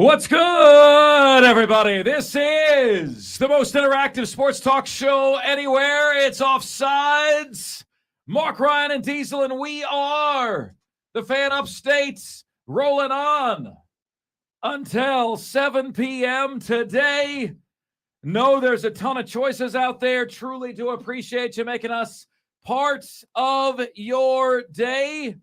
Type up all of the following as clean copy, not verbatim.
What's good, everybody? This is the most interactive sports talk show anywhere. It's Offsides. Mark, Ryan, and Diesel, and we are the Fan Upstate, rolling on until 7 p.m. today. Know there's a ton of choices out there. Truly do appreciate you making us part of your day.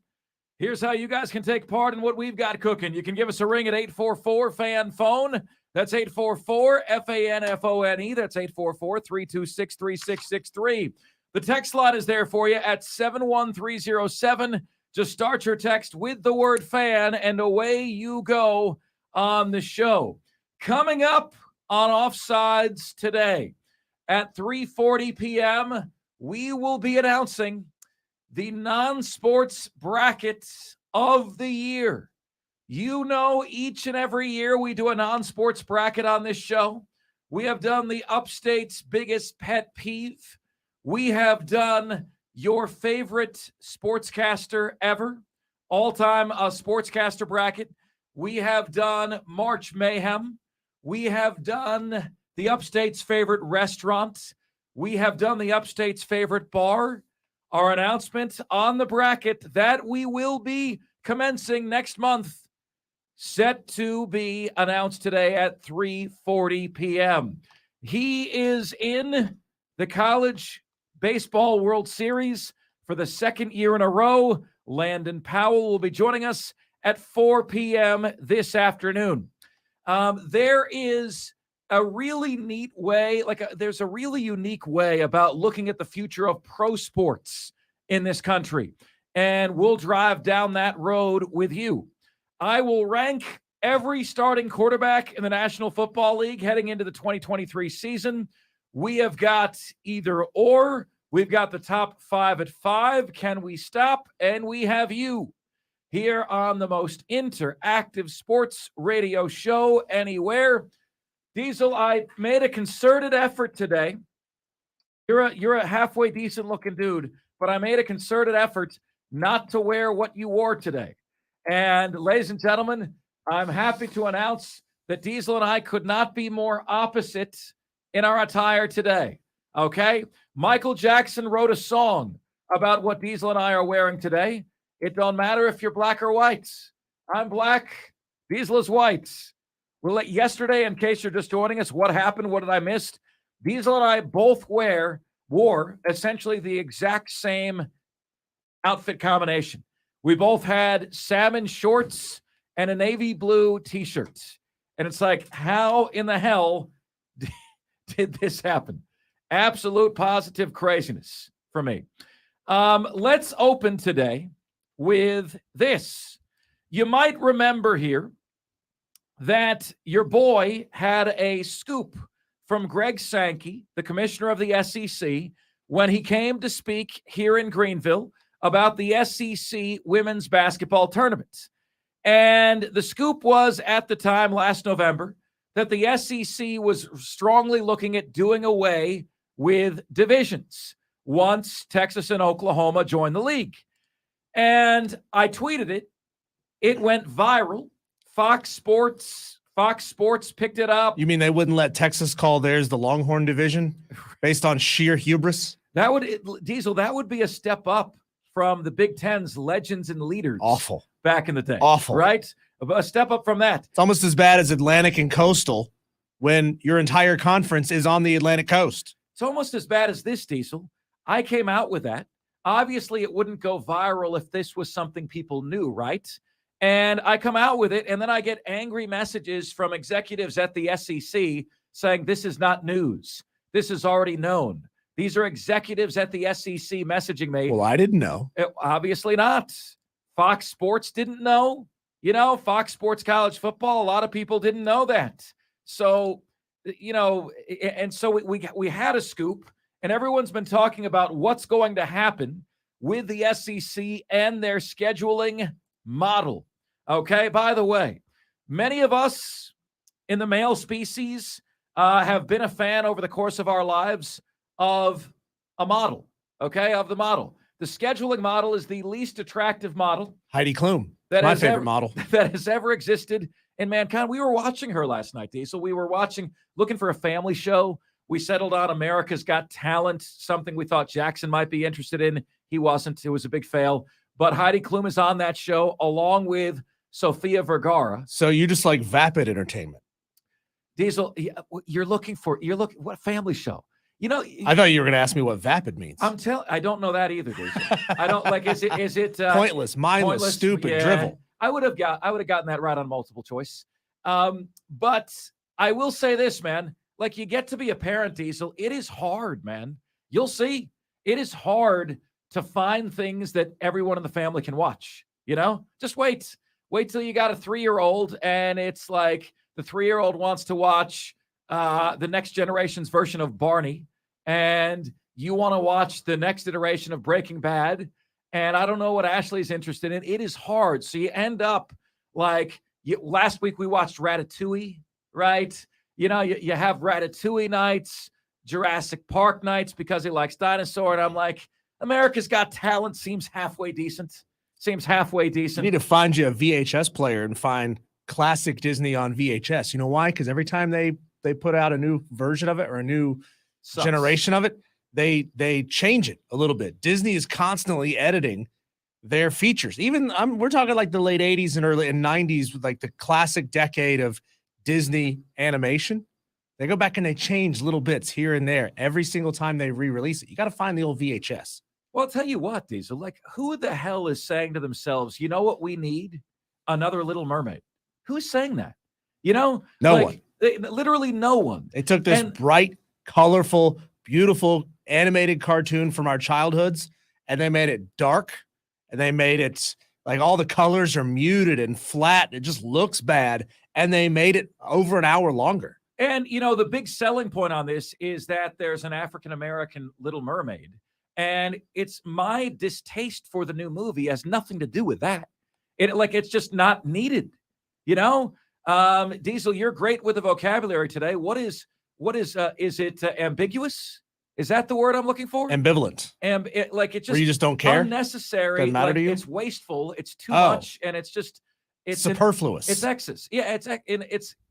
Here's how you guys can take part in what we've got cooking. You can give us a ring at 844-FAN-PHONE. That's 844-FANFONE. That's 844-326-3663. The text line is there for you at 71307. Just start your text with the word fan, and away you go on the show. Coming up on Offsides today at 3:40 p.m., we will be announcing the non-sports bracket of the year. You know, each and every year we do a non-sports bracket on this show. We have done the Upstate's biggest pet peeve. We have done your favorite sportscaster ever, all-time sportscaster bracket. We have done March Mayhem. We have done the Upstate's favorite restaurant. We have done the Upstate's favorite bar. Our announcement on the bracket that we will be commencing next month, set to be announced today at 3:40 p.m. He is in the College Baseball World Series for the second year in a row. Landon Powell will be joining us at 4 p.m. this afternoon. There is a really neat way, there's a really unique way about looking at the future of pro sports in this country. And we'll drive down that road with you. I will rank every starting quarterback in the National Football League heading into the 2023 season. We have got either or. We've got the top 5 at 5. Can we stop? And we have you here on the most interactive sports radio show anywhere. Diesel, I made a concerted effort today. You're a halfway decent looking dude, but I made a concerted effort not to wear what you wore today. And ladies and gentlemen, I'm happy to announce that Diesel and I could not be more opposite in our attire today. Okay? Michael Jackson wrote a song about what Diesel and I are wearing today. It don't matter if you're black or white. I'm black. Diesel is white. We'll let yesterday, in case you're just joining us, what happened? What did I miss? Diesel and I both wore essentially the exact same outfit combination. We both had salmon shorts and a navy blue t-shirt. And it's like, how in the hell did this happen? Absolute positive craziness for me. Let's open today with this. You might remember here that your boy had a scoop from Greg Sankey, the commissioner of the SEC, when he came to speak here in Greenville about the SEC women's basketball tournament. And the scoop was, at the time last November, that the SEC was strongly looking at doing away with divisions once Texas and Oklahoma joined the league. And I tweeted it. It went viral. Fox Sports picked it up. You mean they wouldn't let Texas call theirs the Longhorn division based on sheer hubris? Diesel, that would be a step up from the Big Ten's legends and leaders. Awful. Back in the day. Awful. Right? A step up from that. It's almost as bad as Atlantic and Coastal when your entire conference is on the Atlantic coast. It's almost as bad as this, Diesel. I came out with that. Obviously, it wouldn't go viral if this was something people knew, right? And I come out with it, and then I get angry messages from executives at the SEC saying, this is not news. This is already known. These are executives at the SEC messaging me. Well, I didn't know. Obviously not. Fox Sports didn't know. You know, Fox Sports College Football, a lot of people didn't know that. So, you know, and so we had a scoop, and everyone's been talking about what's going to happen with the SEC and their scheduling model. Okay, by the way, many of us in the male species have been a fan over the course of our lives of a model, okay, of the model. The scheduling model is the least attractive model. Heidi Klum, my favorite model. That has ever existed in mankind. We were watching her last night, Diesel. We were looking for a family show. We settled on America's Got Talent, something we thought Jackson might be interested in. He wasn't. It was a big fail. But Heidi Klum is on that show along with Sofia Vergara. So you just like vapid entertainment. Diesel, what family show? I thought you were going to ask me what vapid means. I don't know that either, Diesel. I don't like. Is it pointless, mindless, stupid, drivel? I would have gotten that right on multiple choice. But I will say this, man. Like, you get to be a parent, Diesel. It is hard, man. You'll see. It is hard to find things that everyone in the family can watch. Just wait. Wait till you got a 3-year-old, and it's like the 3-year-old wants to watch the next generation's version of Barney, and you want to watch the next iteration of Breaking Bad, and I don't know what Ashley's interested in. It is hard. So you end up like last week we watched Ratatouille, right? You have Ratatouille nights, Jurassic Park nights because he likes dinosaur, and I'm like, America's Got Talent seems halfway decent. You need to find you a VHS player and find classic Disney on VHS. You know why? Because every time they put out a new version of it or a new generation of it, they change it a little bit. Disney is constantly editing their features. Even we're talking like the late 80s and early 90s with like the classic decade of Disney animation. They go back and they change little bits here and there every single time they re-release it. You got to find the old VHS. Well, I'll tell you what, Diesel, like, who the hell is saying to themselves, you know what we need? Another Little Mermaid. Who's saying that? No one. Literally no one. They took this bright, colorful, beautiful animated cartoon from our childhoods, and they made it dark, and they made it like all the colors are muted and flat. It just looks bad, and they made it over an hour longer. And, the big selling point on this is that there's an African-American Little Mermaid. And it's my distaste for the new movie has nothing to do with that. It's just not needed. Diesel, you're great with the vocabulary today. Is it ambiguous? Is that the word I'm looking for? Ambivalent. Where you just don't care? Unnecessary. Doesn't matter to you? It's wasteful. It's too much. And it's superfluous. It's excess. Yeah, it's in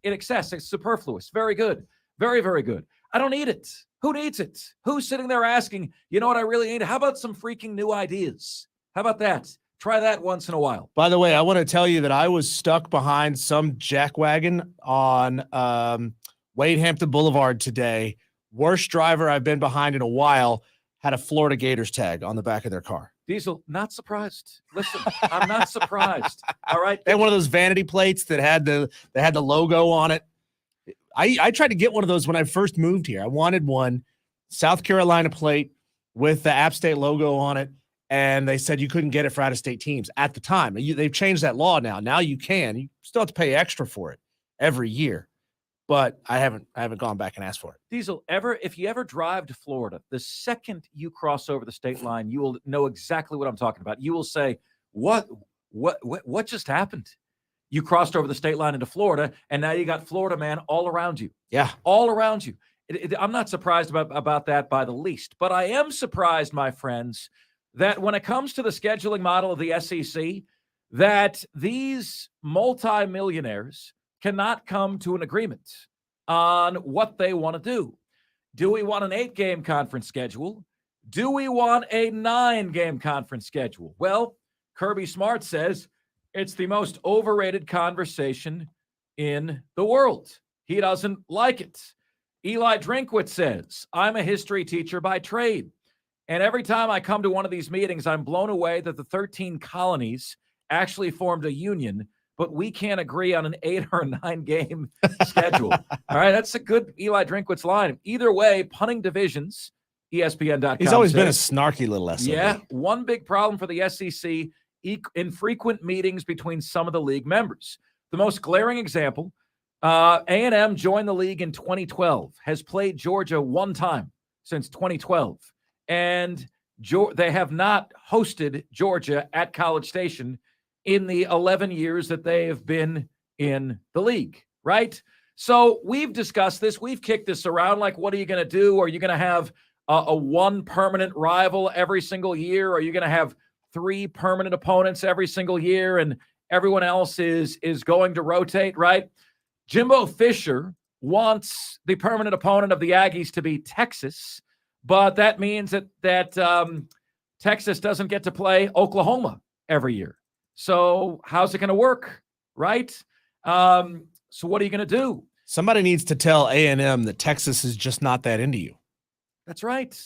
excess. It's superfluous. Very good. Very, very good. I don't need it. Who needs it? Who's sitting there asking, you know what I really need? How about some freaking new ideas? How about that? Try that once in a while. By the way, I want to tell you that I was stuck behind some jackwagon on Wade Hampton Boulevard today. Worst driver I've been behind in a while. Had a Florida Gators tag on the back of their car. Diesel, not surprised. Listen, I'm not surprised. All right. They had one of those vanity plates that had the logo on it. I tried to get one of those when I first moved here. I wanted one, South Carolina plate with the App State logo on it, and they said you couldn't get it for out-of-state teams at the time. They've changed that law now. Now you can. You still have to pay extra for it every year, but I haven't gone back and asked for it. Diesel, if you ever drive to Florida, the second you cross over the state line, you will know exactly what I'm talking about. You will say, what just happened? You crossed over the state line into Florida, and now you got Florida man all around you. Yeah. All around you. I'm not surprised about that by the least, but I am surprised, my friends, that when it comes to the scheduling model of the SEC, that these multimillionaires cannot come to an agreement on what they want to do. Do we want an 8-game conference schedule? Do we want a 9-game conference schedule? Well, Kirby Smart says it's the most overrated conversation in the world. He doesn't like it. Eli Drinkwitz says, I'm a history teacher by trade. And every time I come to one of these meetings, I'm blown away that the 13 colonies actually formed a union, but we can't agree on an 8 or 9 game schedule. All right, that's a good Eli Drinkwitz line. Either way, punting divisions, ESPN.com. He's always been a snarky little SOB. Yeah, one big problem for the SEC, infrequent meetings between some of the league members. The most glaring example, A&M joined the league in 2012, has played Georgia one time since 2012, and they have not hosted Georgia at College Station in the 11 years that they have been in the league, right? So we've discussed this. We've kicked this around. Like, what are you going to do? Are you going to have a one permanent rival every single year? Are you going to have 3 permanent opponents every single year? And Everyone else is going to rotate, right? Jimbo Fisher wants the permanent opponent of the Aggies to be Texas, but that means that Texas doesn't get to play Oklahoma every year. So how's it going to work, right? So what are you going to do? Somebody needs to tell A&M that Texas is just not that into you. That's right.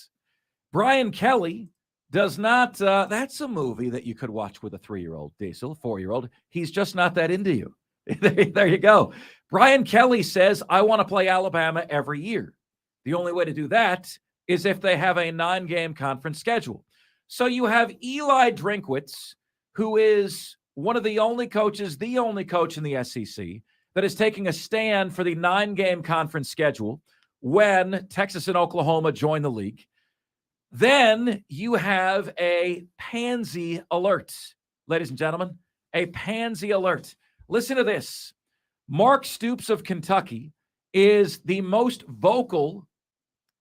Brian Kelly does not. That's a movie that you could watch with a 3-year-old, Diesel, 4-year-old. He's just not that into you. There you go. Brian Kelly says, I want to play Alabama every year. The only way to do that is if they have a 9-game conference schedule. So you have Eli Drinkwitz, who is one of the only coaches, the only coach in the SEC that is taking a stand for the 9-game conference schedule when Texas and Oklahoma join the league. Then you have a pansy alert, ladies and gentlemen, a pansy alert. Listen to this. Mark Stoops of Kentucky is the most vocal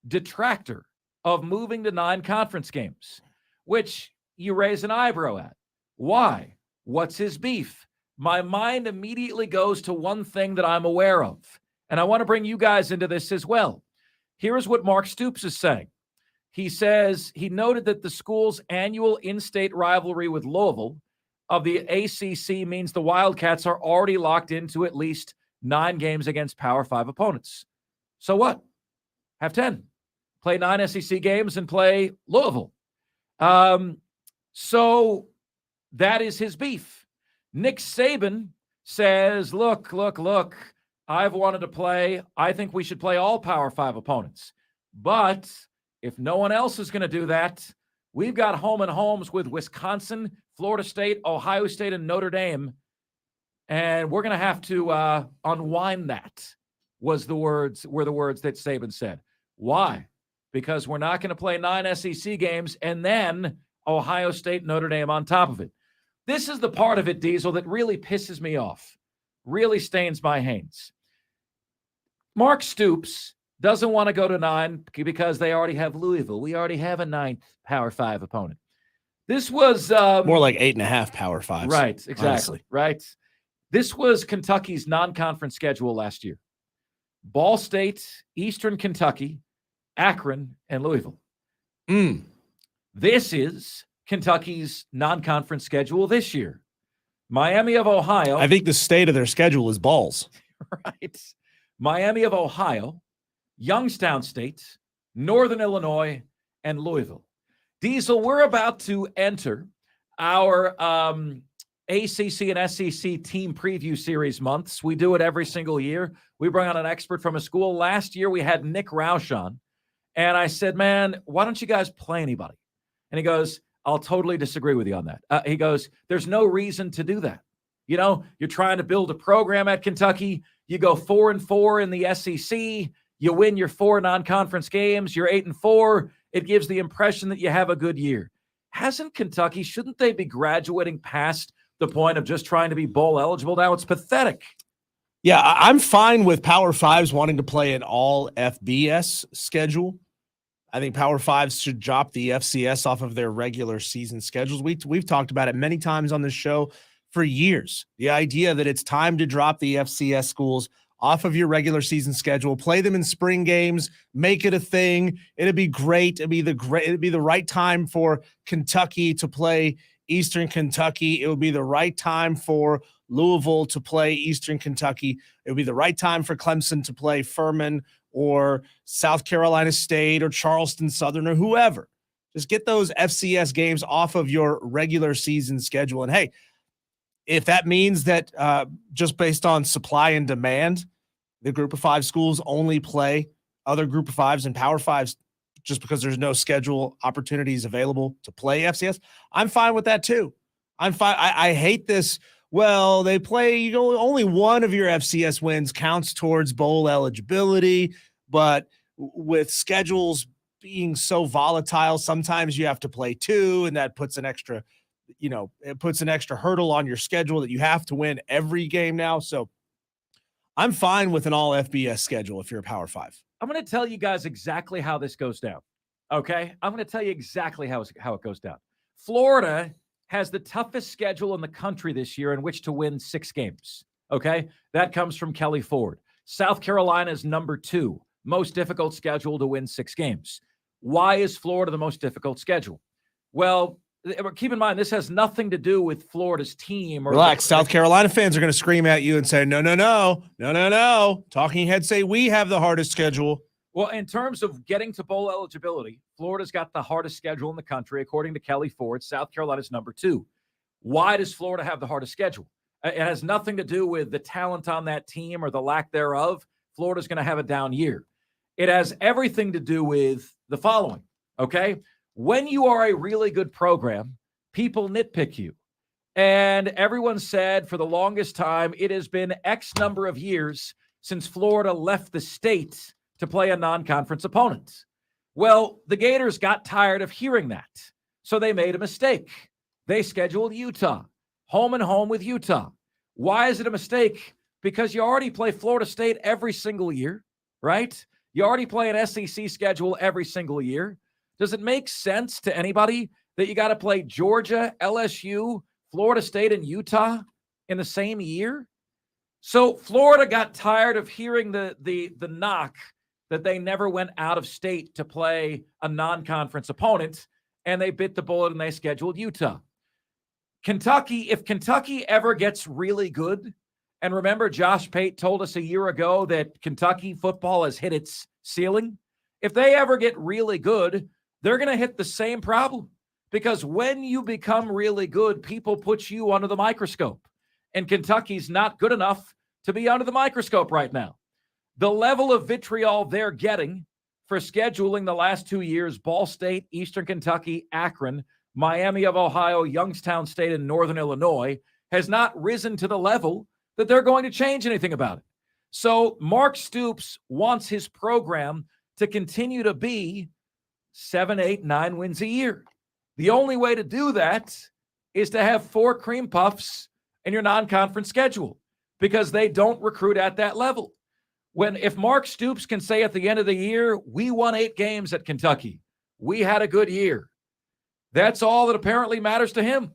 detractor of moving to 9 conference games, which you raise an eyebrow at. Why? What's his beef? My mind immediately goes to one thing that I'm aware of, and I want to bring you guys into this as well. Here's what Mark Stoops is saying. He says he noted that the school's annual in-state rivalry with Louisville of the ACC means the Wildcats are already locked into at least 9 games against Power 5 opponents. So what? Have 10. Play 9 SEC games and play Louisville. So that is his beef. Nick Saban says, look, I've wanted to play. I think we should play all Power 5 opponents. But if no one else is going to do that, we've got home and homes with Wisconsin, Florida State, Ohio State, and Notre Dame. And we're going to have to unwind that, were the words that Saban said. Why? Because we're not going to play 9 SEC games and then Ohio State, Notre Dame on top of it. This is the part of it, Diesel, that really pisses me off, really stains my hands. Mark Stoops doesn't want to go to 9 because they already have Louisville. We already have a 9th Power 5 opponent. This was more like 8.5 Power 5s. Right, exactly. Honestly. Right. This was Kentucky's non-conference schedule last year. Ball State, Eastern Kentucky, Akron, and Louisville. This is Kentucky's non-conference schedule this year. Miami of Ohio. I think the state of their schedule is balls. Right. Miami of Ohio, Youngstown State, Northern Illinois, and Louisville. Diesel, we're about to enter our ACC and SEC team preview series months. We do it every single year. We bring on an expert from a school. Last year, we had Nick Roush on, and I said, man, why don't you guys play anybody? And he goes, I'll totally disagree with you on that. He goes, there's no reason to do that. You know, you're trying to build a program at Kentucky. You go 4-4 in the SEC. You win your 4 non-conference games. You're 8-4. It gives the impression that you have a good year. Hasn't Kentucky, shouldn't they be graduating past the point of just trying to be bowl eligible now? It's pathetic. Yeah, I'm fine with Power 5s wanting to play an all FBS schedule. I think Power 5s should drop the FCS off of their regular season schedules. We've talked about it many times on this show for years. The idea that it's time to drop the FCS schools off of your regular season schedule, play them in spring games, make it a thing. It'd be great. It'd be the right time for Kentucky to play Eastern Kentucky. It would be the right time for Louisville to play Eastern Kentucky. It would be the right time for Clemson to play Furman or South Carolina State or Charleston Southern or whoever. Just get those FCS games off of your regular season schedule. And hey, if that means that just based on supply and demand, the group of 5 schools only play other group of 5s and Power 5s just because there's no schedule opportunities available to play FCS, I'm fine with that too. I'm fine. I hate this. Well, they play, only one of your FCS wins counts towards bowl eligibility, but with schedules being so volatile, sometimes you have to play 2, and that puts an extra, it puts an extra hurdle on your schedule that you have to win every game now. So I'm fine with an all FBS schedule if you're a Power 5. I'm going to tell you guys exactly how this goes down. Okay? I'm going to tell you exactly how it goes down. Florida has the toughest schedule in the country this year in which to win 6 games. Okay? That comes from Kelly Ford. South Carolina is number 2, most difficult schedule to win 6 games. Why is Florida the most difficult schedule? Well, keep in mind, this has nothing to do with Florida's team. Or relax. South Carolina fans are going to scream at you and say, no. Talking heads say we have the hardest schedule. Well, in terms of getting to bowl eligibility, Florida's got the hardest schedule in the country, according to Kelly Ford. South Carolina's number 2. Why does Florida have the hardest schedule? It has nothing to do with the talent on that team or the lack thereof. Florida's going to have a down year. It has everything to do with the following, okay? When you are a really good program, people nitpick you. And everyone said for the longest time, it has been X number of years since Florida left the state to play a non-conference opponent. Well, the Gators got tired of hearing that, so they made a mistake. They scheduled Utah, home and home with Utah. Why is it a mistake? Because you already play Florida State every single year, right? You already play an SEC schedule every single year. Does it make sense to anybody that you got to play Georgia, LSU, Florida State, and Utah in the same year? So Florida got tired of hearing the knock that they never went out of state to play a non-conference opponent, and they bit the bullet and they scheduled Utah. Kentucky, if Kentucky ever gets really good, and remember Josh Pate told us a year ago that Kentucky football has hit its ceiling. If they ever get really good, they're going to hit the same problem, because when you become really good, people put you under the microscope, and Kentucky's not good enough to be under the microscope right now. The level of vitriol they're getting for scheduling the last 2 years, Ball State, Eastern Kentucky, Akron, Miami of Ohio, Youngstown State, and Northern Illinois, has not risen to the level that they're going to change anything about it. So Mark Stoops wants his program to continue to be 7, 8, 9 wins a year. The only way to do that is to have 4 cream puffs in your non-conference schedule, because they don't recruit at that level. If Mark Stoops can say at the end of the year, we won 8 games at Kentucky, we had a good year, that's all that apparently matters to him.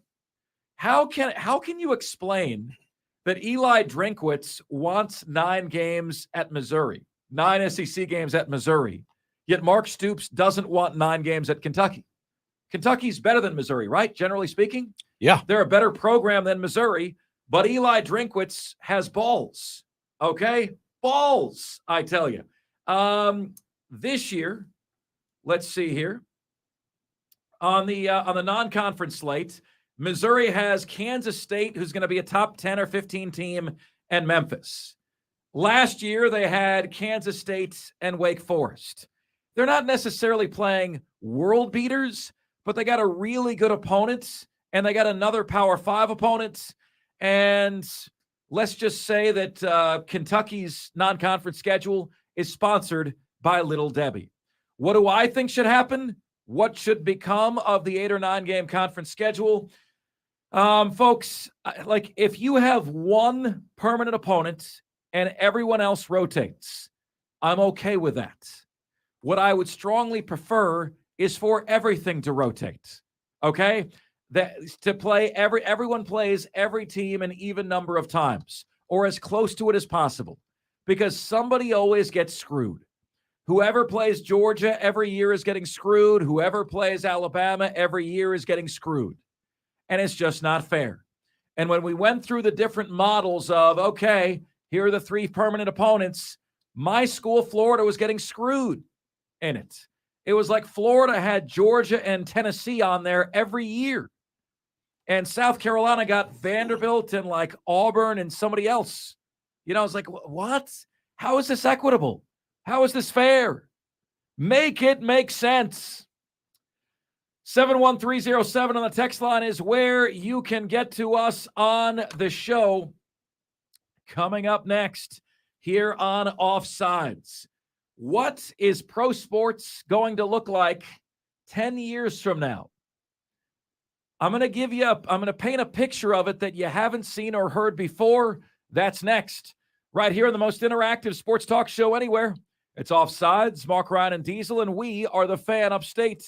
How can you explain that Eli Drinkwitz wants 9 games at Missouri, 9 SEC games at Missouri, yet Mark Stoops doesn't want 9 games at Kentucky? Kentucky's better than Missouri, right? Generally speaking. Yeah. They're a better program than Missouri, but Eli Drinkwitz has balls, okay? Balls, I tell you. This year, let's see here. On the non-conference slate, Missouri has Kansas State, who's going to be a top 10 or 15 team, and Memphis. Last year, they had Kansas State and Wake Forest. They're not necessarily playing world beaters, but they got a really good opponent, and they got another Power 5 opponent. And let's just say that Kentucky's non-conference schedule is sponsored by Little Debbie. What do I think should happen? What should become of the 8 or 9 game conference schedule? Folks, like if you have one permanent opponent and everyone else rotates, I'm okay with that. What I would strongly prefer is for everything to rotate. Okay? Everyone plays every team an even number of times, or as close to it as possible, because somebody always gets screwed. Whoever plays Georgia every year is getting screwed. Whoever plays Alabama every year is getting screwed. And it's just not fair. And when we went through the different models of, okay, here are the 3 permanent opponents, my school, Florida, was getting screwed in it. It was like Florida had Georgia and Tennessee on there every year. And South Carolina got Vanderbilt and like Auburn and somebody else. You know, I was like, what? How is this equitable? How is this fair? Make it make sense. 71307 on the text line is where you can get to us on the show. Coming up next here on Offsides. What is pro sports going to look like 10 years from now? I'm going to paint a picture of it that you haven't seen or heard before. That's next, right here on the most interactive sports talk show anywhere. It's Offsides, Mark Ryan and Diesel, and we are the Fan Upstate.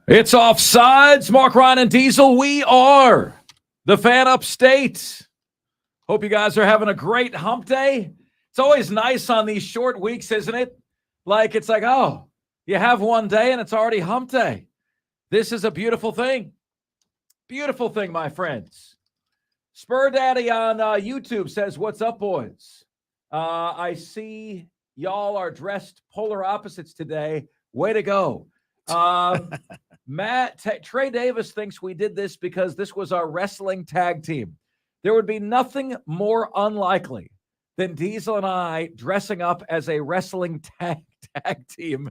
It's Offsides. Mark, Ryan, and Diesel. We are the Fan Upstate. Hope you guys are having a great hump day. It's always nice on these short weeks, isn't it? It's like, oh, you have one day and it's already hump day. This is a beautiful thing. Beautiful thing, my friends. Spur Daddy on YouTube says, what's up, boys? I see y'all are dressed polar opposites today. Way to go. Trey Davis thinks we did this because this was our wrestling tag team. There would be nothing more unlikely than Diesel and I dressing up as a wrestling tag team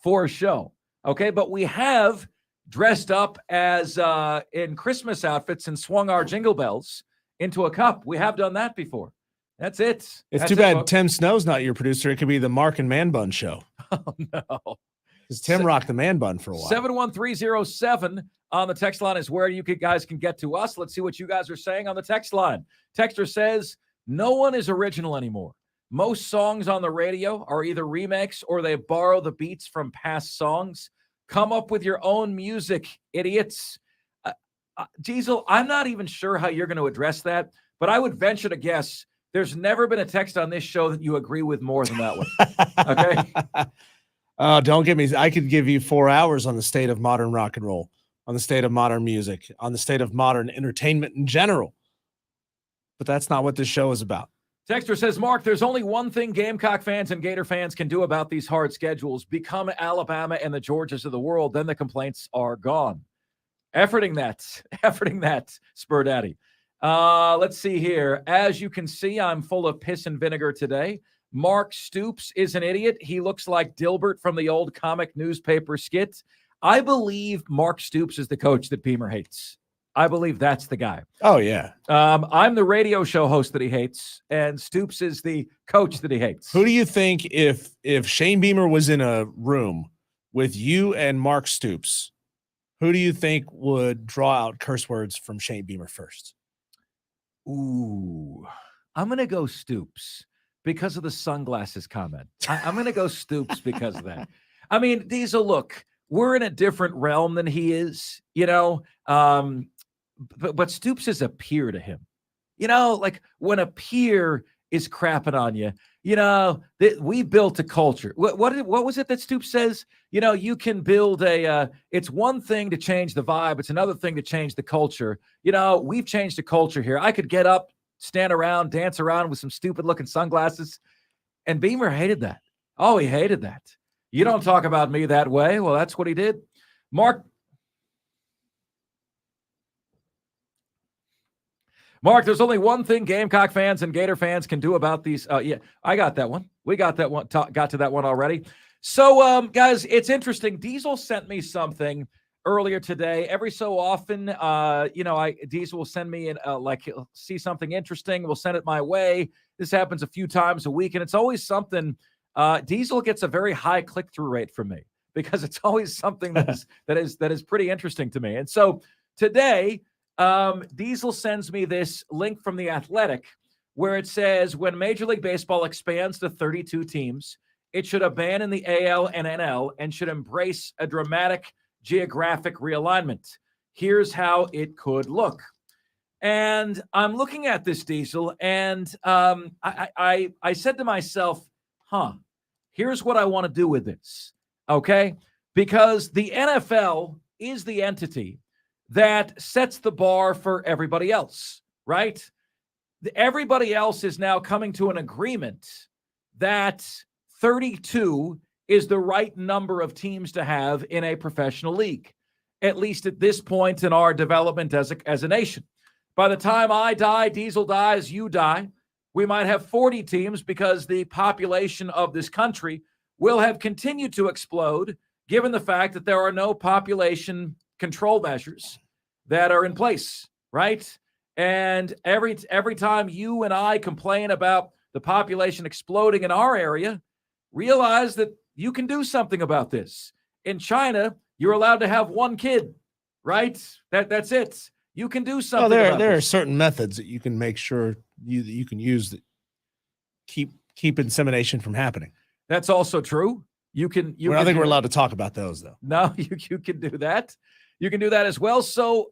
for a show. Okay, but we have dressed up as in Christmas outfits and swung our jingle bells into a cup. We have done that before. That's it. It's too bad Tim Snow's not your producer. It could be the Mark and Man Bun show. Oh, no. Because Tim rocked the man bun for a while. 71307 on the text line is where you guys can get to us. Let's see what you guys are saying on the text line. Texter says, no one is original anymore. Most songs on the radio are either remakes or they borrow the beats from past songs. Come up with your own music, idiots. Diesel, I'm not even sure how you're going to address that, but I would venture to guess there's never been a text on this show that you agree with more than that one. Okay? Don't get me. I could give you 4 hours on the state of modern rock and roll, on the state of modern music, on the state of modern entertainment in general. But that's not what this show is about. Texter says, Mark, there's only one thing Gamecock fans and Gator fans can do about these hard schedules. Become Alabama and the Georgias of the world. Then the complaints are gone. Efforting that, Spur Daddy. Let's see here. As you can see, I'm full of piss and vinegar today. Mark Stoops is an idiot. He looks like Dilbert from the old comic newspaper skit. I believe Mark Stoops is the coach that Beamer hates. I believe that's the guy. Oh, yeah. I'm the radio show host that he hates, and Stoops is the coach that he hates. Who do you think if Shane Beamer was in a room with you and Mark Stoops, who do you think would draw out curse words from Shane Beamer first? Ooh, I'm going to go Stoops. Because of the sunglasses comment. I'm going to go Stoops because of that. I mean, Diesel, look, we're in a different realm than he is, but Stoops is a peer to him. Like when a peer is crapping on you, we built a culture. What was it that Stoops says? You can build it's one thing to change the vibe. It's another thing to change the culture. We've changed the culture here. I could get up, stand around, dance around with some stupid-looking sunglasses. And Beamer hated that. Oh, he hated that. You don't talk about me that way. Well, that's what he did. Mark, there's only one thing Gamecock fans and Gator fans can do about these. Yeah, I got that one. We got that one. Got to that one already. So, guys, it's interesting. Diesel sent me something earlier today. Every so often, Diesel will send me he'll see something interesting. We'll send it my way. This happens a few times a week, and it's always something. Diesel gets a very high click-through rate from me because it's always something that is pretty interesting to me. And so today, Diesel sends me this link from The Athletic where it says when Major League Baseball expands to 32 teams, it should abandon the AL and NL and should embrace a dramatic geographic realignment. Here's how it could look. And I'm looking at this, Diesel, and I said to myself, here's what I want to do with this, okay? Because the NFL is the entity that sets the bar for everybody else, right? Everybody else is now coming to an agreement that 32 is the right number of teams to have in a professional league, at least at this point in our development as a nation. By the time I die, Diesel dies, you die, we might have 40 teams because the population of this country will have continued to explode given the fact that there are no population control measures that are in place, right? And every time you and I complain about the population exploding in our area, realize that you can do something about this. In China, you're allowed to have one kid, right? That's it. You can do something. There are certain methods that you can make sure you can use that keep insemination from happening. That's also true. You can. I don't think we're allowed to talk about those, though. No, you can do that. You can do that as well. So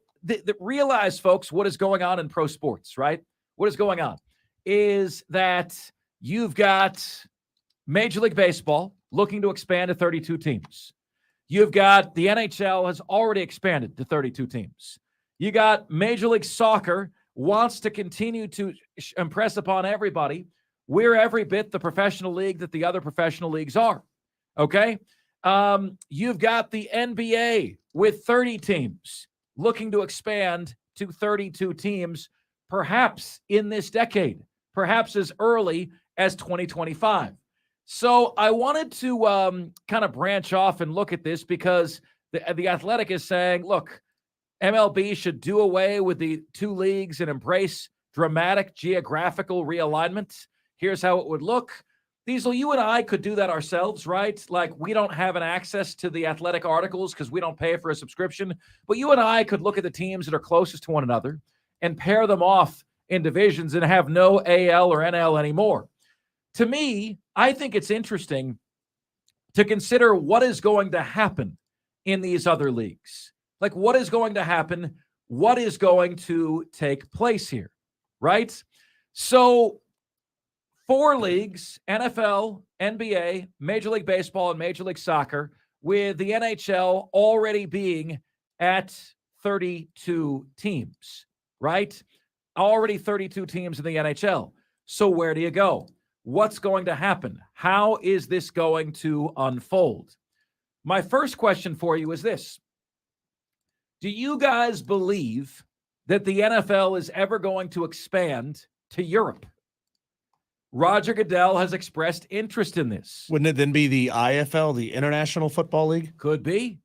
realize, folks, what is going on in pro sports, right? What is going on is that you've got Major League Baseball looking to expand to 32 teams. You've got the NHL has already expanded to 32 teams. You got Major League Soccer wants to continue to impress upon everybody we're every bit the professional league that the other professional leagues are. Okay? You've got the NBA with 30 teams looking to expand to 32 teams, perhaps in this decade, perhaps as early as 2025. So I wanted to kind of branch off and look at this because the Athletic is saying, look, MLB should do away with the two leagues and embrace dramatic geographical realignment. Here's how it would look. Diesel, you and I could do that ourselves, right? Like, we don't have an access to the Athletic articles because we don't pay for a subscription. But you and I could look at the teams that are closest to one another and pair them off in divisions and have no AL or NL anymore. To me, I think it's interesting to consider what is going to happen in these other leagues. Like, what is going to happen? What is going to take place here, right? So 4 leagues, NFL, NBA, Major League Baseball, and Major League Soccer, with the NHL already being at 32 teams, right? Already 32 teams in the NHL. So where do you go? What's going to happen? How is this going to unfold? My first question for you is this. Do you guys believe that the NFL is ever going to expand to Europe? Roger Goodell has expressed interest in this. Wouldn't it then be the IFL, the International Football League? Could be.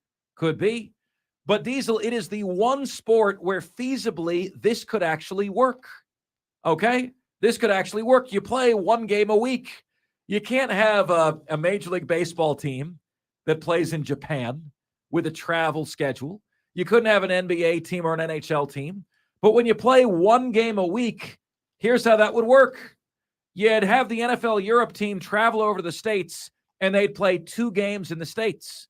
But Diesel, it is the one sport where feasibly this could actually work. Okay? This could actually work. You play one game a week. You can't have a Major League Baseball team that plays in Japan with a travel schedule. You couldn't have an NBA team or an NHL team. But when you play one game a week, here's how that would work. You'd have the NFL Europe team travel over to the States, and they'd play 2 games in the States,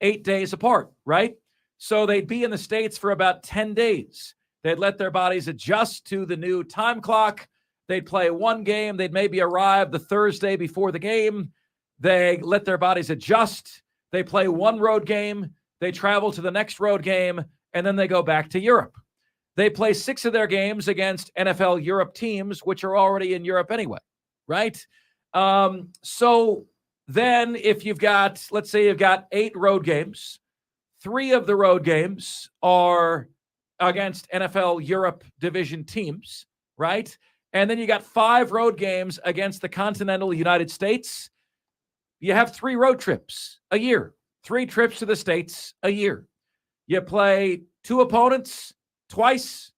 8 days apart, right? So they'd be in the States for about 10 days. They'd let their bodies adjust to the new time clock. They'd play one game. They'd maybe arrive the Thursday before the game. They let their bodies adjust. They play one road game. They travel to the next road game, and then they go back to Europe. They play 6 of their games against NFL Europe teams, which are already in Europe anyway, right? So then if you've got, let's say you've got 8 road games, 3 of the road games are against NFL Europe division teams, right? And then you got 5 road games against the continental United States. You have 3 road trips a year, 3 trips to the States a year. You play 2 opponents twice,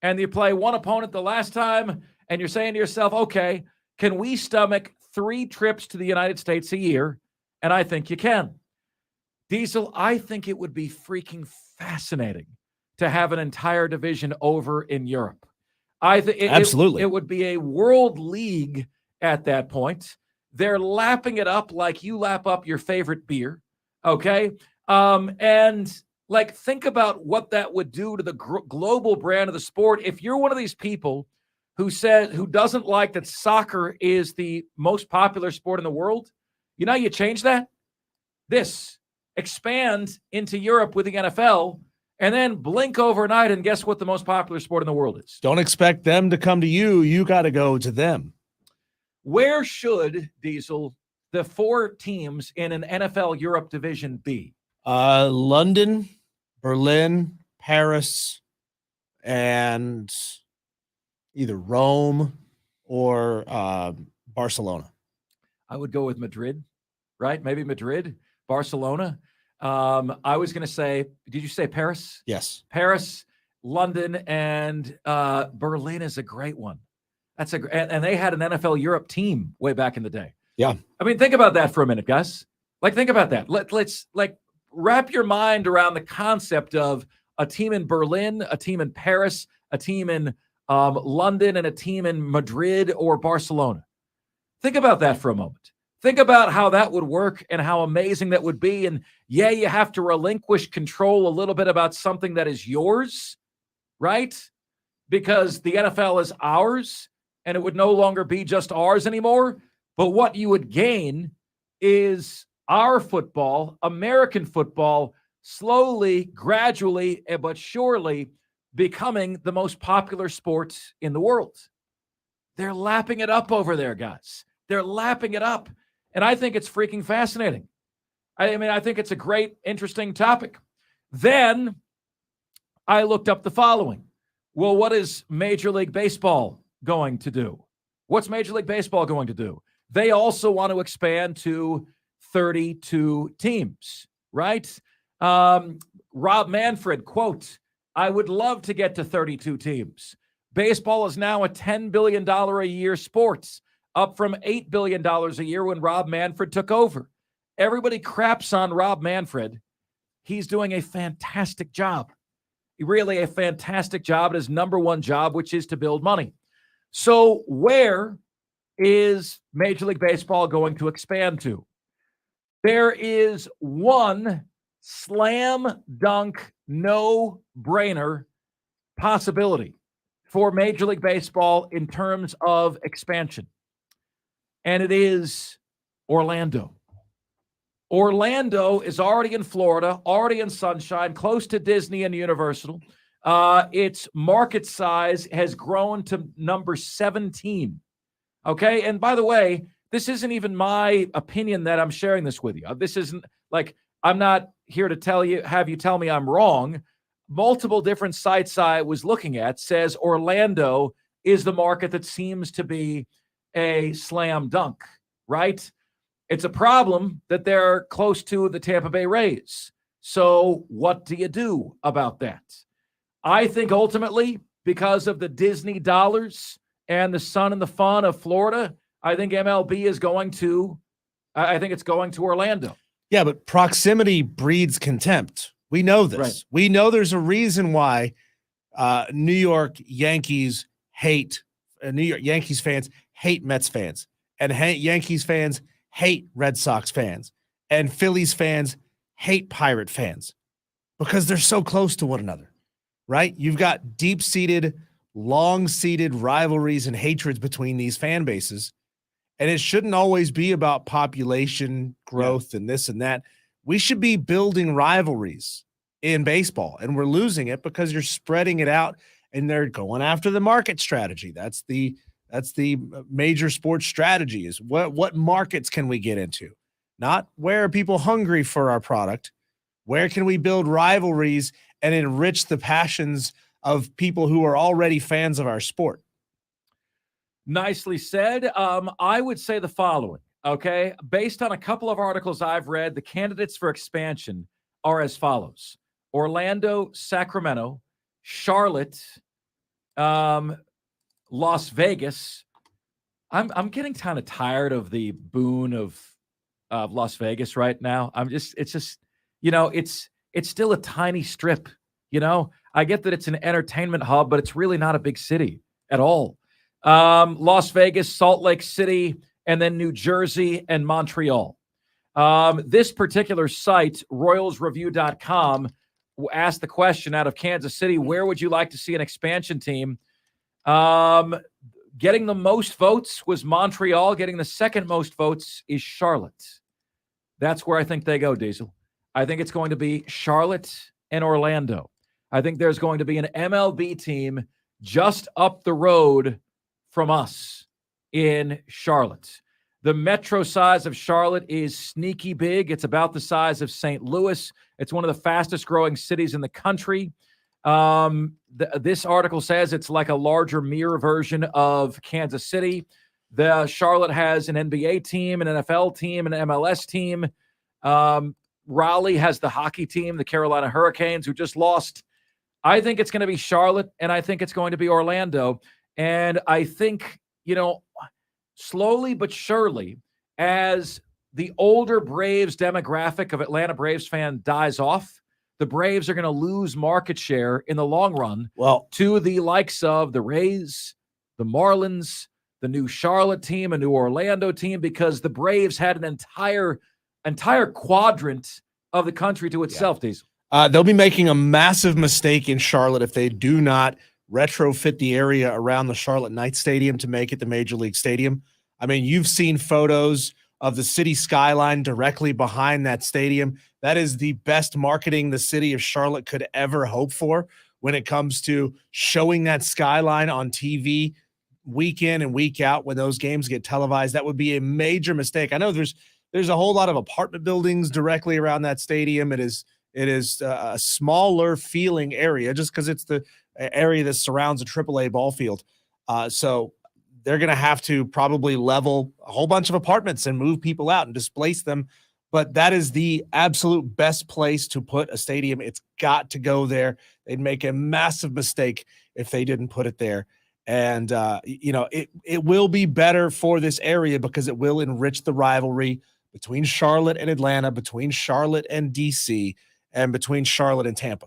and you play 1 opponent the last time, and you're saying to yourself, okay, can we stomach 3 trips to the United States a year? And I think you can. Diesel, I think it would be freaking fascinating to have an entire division over in Europe. Absolutely. It would be a world league at that point. They're lapping it up like you lap up your favorite beer, okay? And like, think about what that would do to the global brand of the sport. If you're one of these people who doesn't like that soccer is the most popular sport in the world, you know how you change that? Expand into Europe with the NFL, and then blink overnight, and guess what the most popular sport in the world is? Don't expect them to come to you. You got to go to them. Where should, Diesel, the 4 teams in an NFL Europe division be? London, Berlin, Paris, and either Rome or Barcelona. I would go with Madrid, right? Maybe Madrid, Barcelona. I was going to say, did you say Paris? Yes. Paris, London, and Berlin is a great one. And they had an NFL Europe team way back in the day. Yeah. I mean, think about that for a minute, guys. Like, think about that. Let's wrap your mind around the concept of a team in Berlin, a team in Paris, a team in London, and a team in Madrid or Barcelona. Think about that for a moment. Think about how that would work and how amazing that would be. And yeah, you have to relinquish control a little bit about something that is yours, right? Because the NFL is ours and it would no longer be just ours anymore. But what you would gain is our football, American football, slowly, gradually, but surely becoming the most popular sport in the world. They're lapping it up over there, guys. They're lapping it up. And I think it's freaking fascinating. I mean, I think it's a great, interesting topic. Then I looked up the following. Well, what is Major League Baseball going to do? What's Major League Baseball going to do? They also want to expand to 32 teams, right? Rob Manfred, quote, I would love to get to 32 teams. Baseball is now a $10 billion a year sport, up from $8 billion a year when Rob Manfred took over. Everybody craps on Rob Manfred. He's doing a fantastic job. Really a fantastic job at his number one job, which is to build money. So where is Major League Baseball going to expand to? There is one slam dunk, no-brainer possibility for Major League Baseball in terms of expansion. And it is Orlando. Orlando is already in Florida, already in sunshine, close to Disney and Universal. Its market size has grown to number 17. Okay. And by the way, this isn't even my opinion that I'm sharing this with you. This isn't like, I'm not here to have you tell me I'm wrong. Multiple different sites I was looking at says Orlando is the market that seems to be a slam dunk, right? It's a problem that they're close to the Tampa Bay Rays. So what do you do about that? I think ultimately, because of the Disney dollars and the sun and the fun of Florida, I think MLB is going to Orlando. Yeah, but proximity breeds contempt. We know this. Right. We know there's a reason why New York Yankees fans hate Mets fans, and Yankees fans hate Red Sox fans, and Phillies fans hate Pirate fans because they're so close to one another, right? You've got deep-seated, long-seated rivalries and hatreds between these fan bases, and it shouldn't always be about population growth and this and that. We should be building rivalries in baseball, and we're losing it because you're spreading it out, and they're going after the market strategy. That's the major sports strategy, is what markets can we get into? Not where are people hungry for our product? Where can we build rivalries and enrich the passions of people who are already fans of our sport? Nicely said. I would say the following, okay? Based on a couple of articles I've read, the candidates for expansion are as follows: Orlando, Sacramento, Charlotte, Las Vegas. I'm getting kind of tired of the boon of Las Vegas right now. It's still a tiny strip. I get that it's an entertainment hub, but it's really not a big city at all. Las Vegas, Salt Lake City, and then New Jersey and Montreal. This particular site, RoyalsReview.com, asked the question out of Kansas City, where would you like to see an expansion team? Getting the most votes was Montreal. Getting the second most votes is Charlotte. That's where I think they go, Diesel. I think it's going to be Charlotte and Orlando. I think there's going to be an MLB team just up the road from us in Charlotte. The metro size of Charlotte is sneaky big. It's about the size of St. Louis. It's one of the fastest growing cities in the country. This article says it's like a larger mirror version of Kansas City. The Charlotte has an NBA team, an NFL team, an MLS team. Raleigh has the hockey team, the Carolina Hurricanes, who just lost. I think it's going to be Charlotte, and I think it's going to be Orlando. And I think, slowly but surely, as the older Braves demographic of Atlanta Braves fan dies off, the Braves are going to lose market share in the long run to the likes of the Rays, the Marlins, the new Charlotte team, a new Orlando team, because the Braves had an entire quadrant of the country to itself, Diesel. They'll be making a massive mistake in Charlotte if they do not retrofit the area around the Charlotte Knights Stadium to make it the Major League Stadium. I mean, you've seen photos of the city skyline directly behind that stadium. That is the best marketing the city of Charlotte could ever hope for when it comes to showing that skyline on TV week in and week out when those games get televised. That would be a major mistake. I know there's a whole lot of apartment buildings directly around that stadium. It is a smaller feeling area just because it's the area that surrounds a AAA ball field. So they're going to have to probably level a whole bunch of apartments and move people out and displace them. But that is the absolute best place to put a stadium. It's got to go there. They'd make a massive mistake if they didn't put it there. And, it will be better for this area because it will enrich the rivalry between Charlotte and Atlanta, between Charlotte and DC, and between Charlotte and Tampa.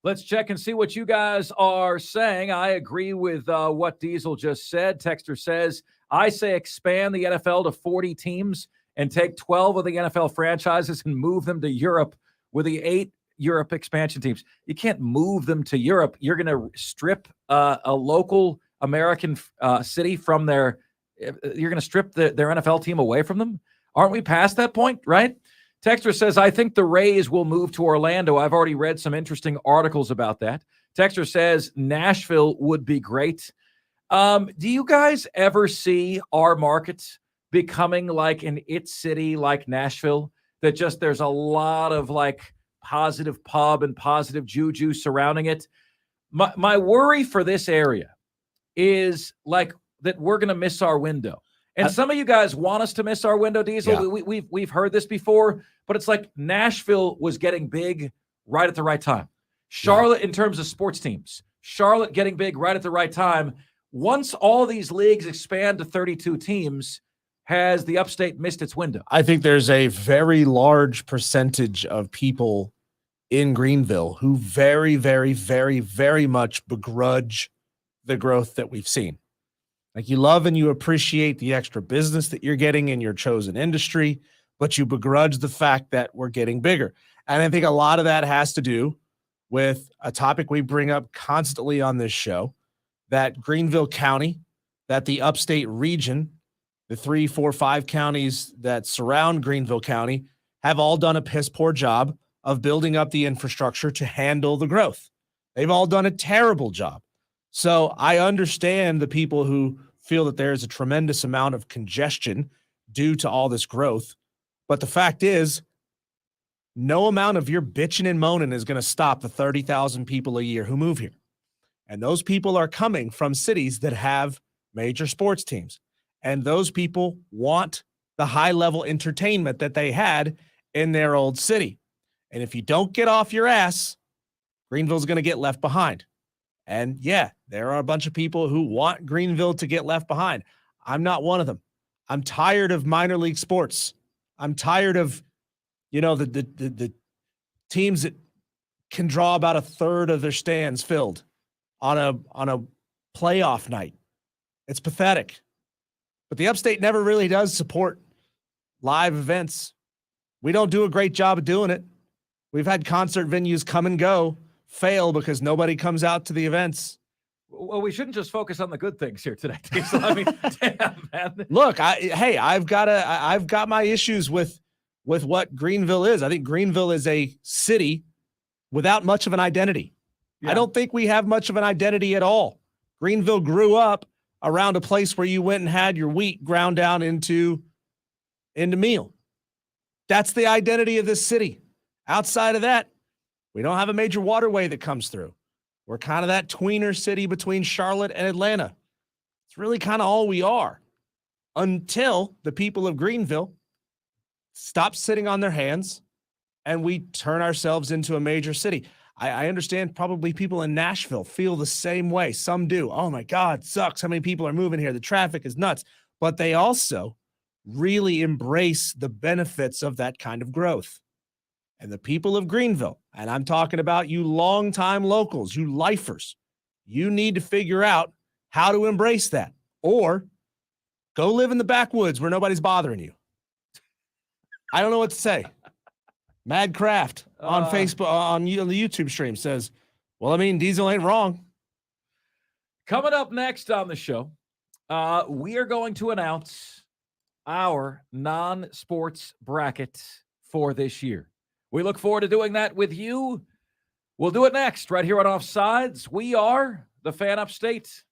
Let's check and see what you guys are saying. I agree with what Diesel just said. Texter says, I say expand the NFL to 40 teams and take 12 of the NFL franchises and move them to Europe with the 8 Europe expansion teams. You can't move them to Europe. You're going to strip a local American city from their – you're going to strip their NFL team away from them? Aren't we past that point, right? Texter says, I think the Rays will move to Orlando. I've already read some interesting articles about that. Texter says Nashville would be great. Do you guys ever see our markets becoming like an it city like Nashville, that just there's a lot of like positive pub and positive juju surrounding it? My worry for this area is like that we're going to miss our window. And some of you guys want us to miss our window, Diesel. Yeah. We've heard this before, but it's like Nashville was getting big right at the right time. Charlotte, in terms of sports teams, Charlotte getting big right at the right time. Once all these leagues expand to 32 teams, has the upstate missed its window? I think there's a very large percentage of people in Greenville who very, very, very, very much begrudge the growth that we've seen. Like, you love and you appreciate the extra business that you're getting in your chosen industry, but you begrudge the fact that we're getting bigger. And I think a lot of that has to do with a topic we bring up constantly on this show, that Greenville County, that the upstate region, the 3, 4, 5 counties that surround Greenville County have all done a piss poor job of building up the infrastructure to handle the growth. They've all done a terrible job. So I understand the people who feel that there is a tremendous amount of congestion due to all this growth. But the fact is, no amount of your bitching and moaning is going to stop the 30,000 people a year who move here. And those people are coming from cities that have major sports teams. And those people want the high-level entertainment that they had in their old city. And if you don't get off your ass, Greenville's going to get left behind. And yeah, there are a bunch of people who want Greenville to get left behind. I'm not one of them. I'm tired of minor league sports. I'm tired of, the teams that can draw about a third of their stands filled on a playoff night. It's pathetic. But the upstate never really does support live events. We don't do a great job of doing it. We've had concert venues come and go, fail because nobody comes out to the events. Well, we shouldn't just focus on the good things here today. So, I mean, damn, man. Look, I've got my issues with what Greenville is. I think Greenville is a city without much of an identity. Yeah. I don't think we have much of an identity at all. Greenville grew up around a place where you went and had your wheat ground down into meal. That's the identity of this city. Outside of that, we don't have a major waterway that comes through. We're kind of that tweener city between Charlotte and Atlanta. It's really kind of all we are until the people of Greenville stop sitting on their hands and we turn ourselves into a major city. I understand probably people in Nashville feel the same way. Some do. Oh my God, sucks. How many people are moving here? The traffic is nuts. But they also really embrace the benefits of that kind of growth. And the people of Greenville, and I'm talking about you longtime locals, you lifers, you need to figure out how to embrace that. Or Go live in the backwoods where nobody's bothering you. I don't know what to say. Mad Craft on Facebook, on the YouTube stream says, well, I mean, Diesel ain't wrong. Coming up next on the show, we are going to announce our non-sports bracket for this year. We look forward to doing that with you. We'll do it next right here on Offsides. We are the Fan Upstate.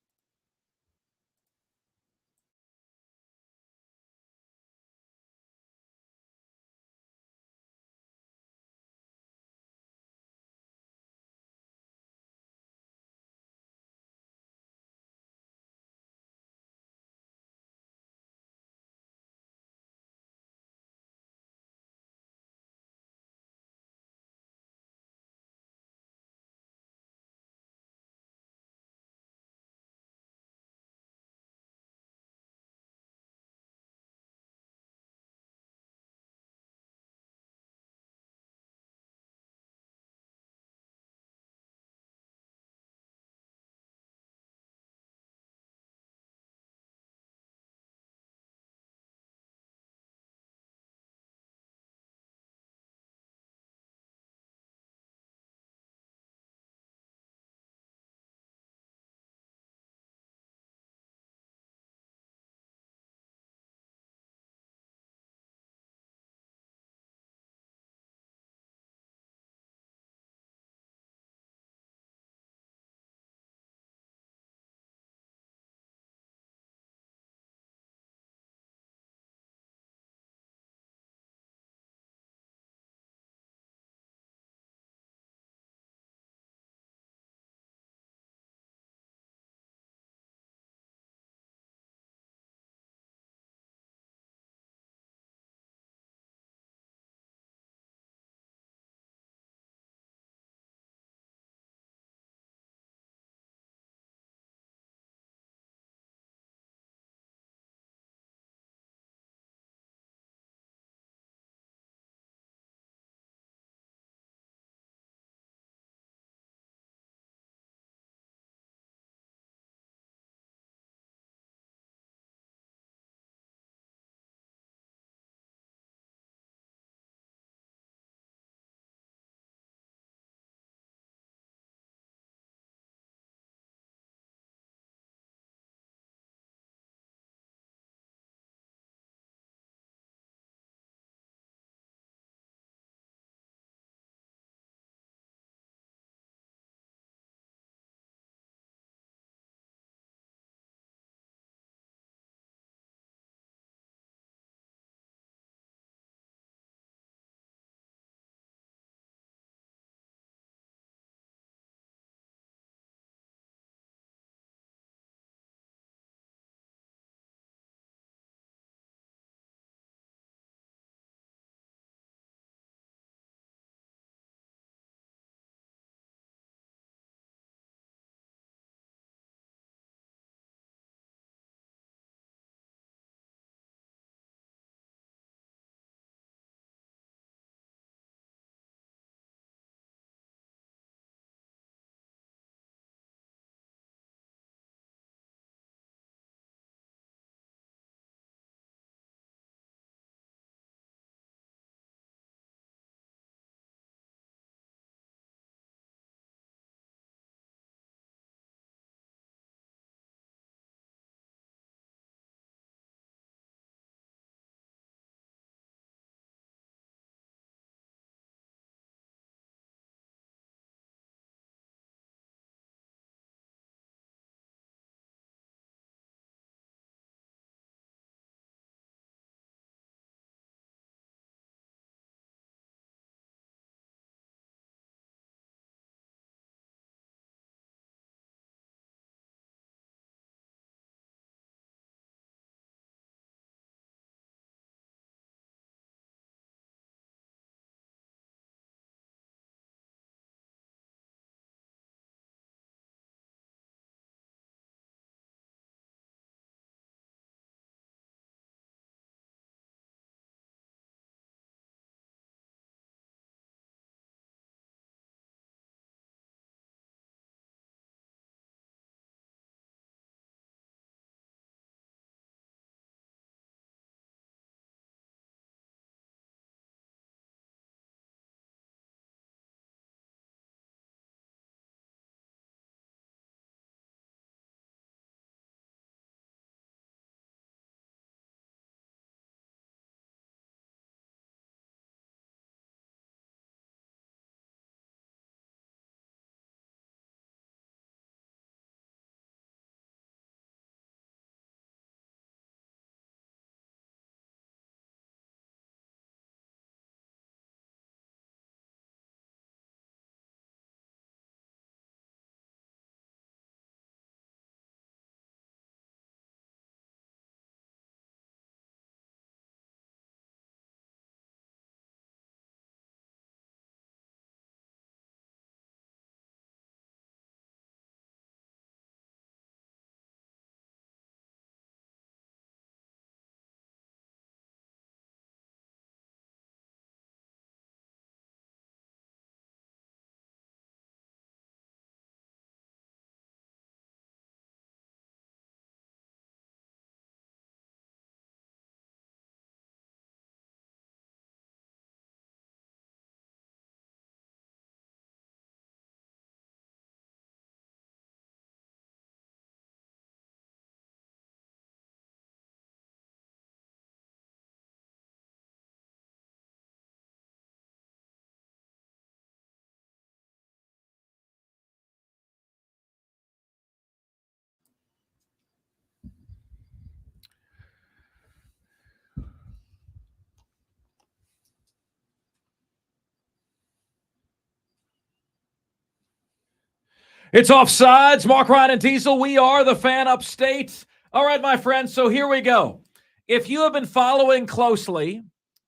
It's Offsides. Mark, Ryan, and Diesel. We are the Fan Upstate. All right, my friends. So here we go. If you have been following closely,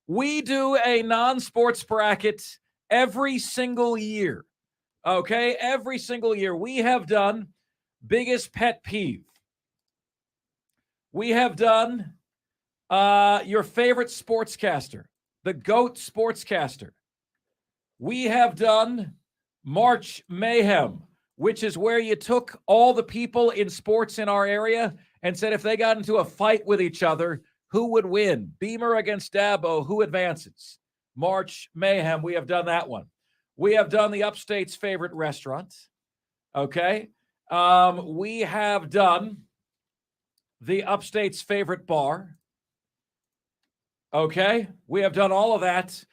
we do a non-sports bracket every single year. Okay, every single year. We have done biggest pet peeve. We have done your favorite sportscaster, the GOAT sportscaster. We have done March Mayhem, which is where you took all the people in sports in our area and said if they got into a fight with each other, who would win? Beamer against Dabo, who advances? March Mayhem, we have done that one. We have done the Upstate's favorite restaurant. Okay. We have done the Upstate's favorite bar. Okay. We have done all of that.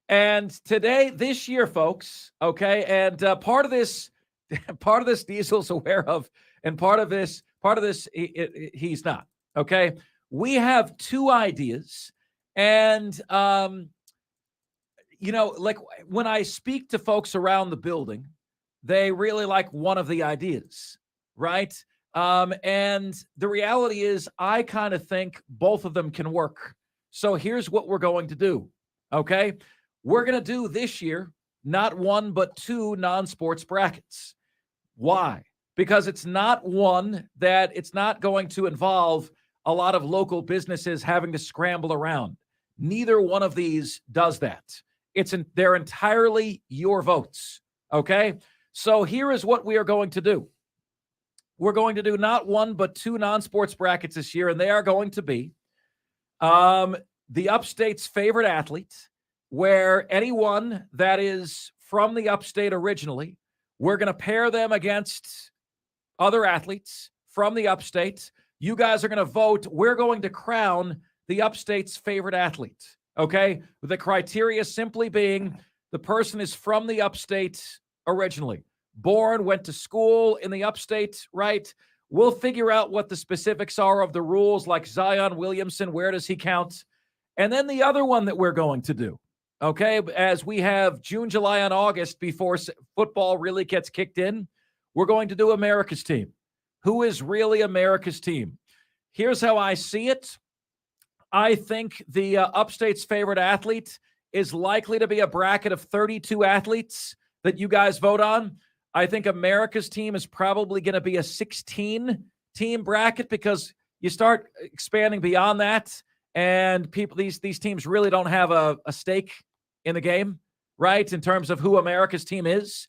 And today, this year, folks, okay, and part of this Diesel's aware of, and part of this, he's not, okay? We have two ideas, and, like when I speak to folks around the building, they really like one of the ideas, right? And the reality is I kind of think both of them can work. So here's what we're going to do, okay? We're going to do this year not one but two non-sports brackets. Why? Because it's not one that it's not going to involve a lot of local businesses having to scramble around. Neither one of these does that. They're entirely your votes. Okay? So here is what we are going to do. We're going to do not one but two non-sports brackets this year, and they are going to be the Upstate's favorite athlete, where anyone that is from the Upstate originally, we're going to pair them against other athletes from the Upstate. You guys are going to vote. We're going to crown the Upstate's favorite athlete, okay? With the criteria simply being the person is from the Upstate originally. Born, went to school in the Upstate, right? We'll figure out what the specifics are of the rules, like Zion Williamson, where does he count? And then the other one that we're going to do, okay, as we have June, July, and August before football really gets kicked in, we're going to do America's team. Who is really America's team? Here's how I see it. I think the Upstate's favorite athlete is likely to be a bracket of 32 athletes that you guys vote on. I think America's team is probably going to be a 16-team bracket because you start expanding beyond that, and people, these teams really don't have a stake in the game, right, in terms of who America's team is.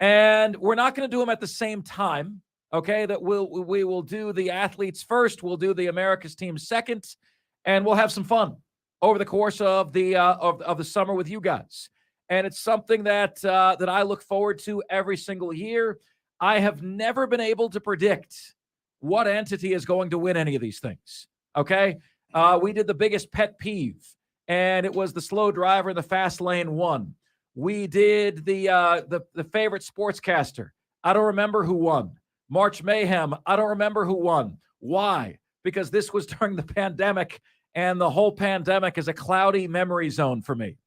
And we're not going to do them at the same time, okay? That we will do the athletes first, we'll do the America's team second, and we'll have some fun over the course of the of the summer with you guys. And it's something that I look forward to every single year. I have never been able to predict what entity is going to win any of these things, okay? We did the biggest pet peeve, and it was the slow driver in the fast lane won. We did the favorite sportscaster. I don't remember who won. March Mayhem. I don't remember who won. Why? Because this was during the pandemic, and the whole pandemic is a cloudy memory zone for me.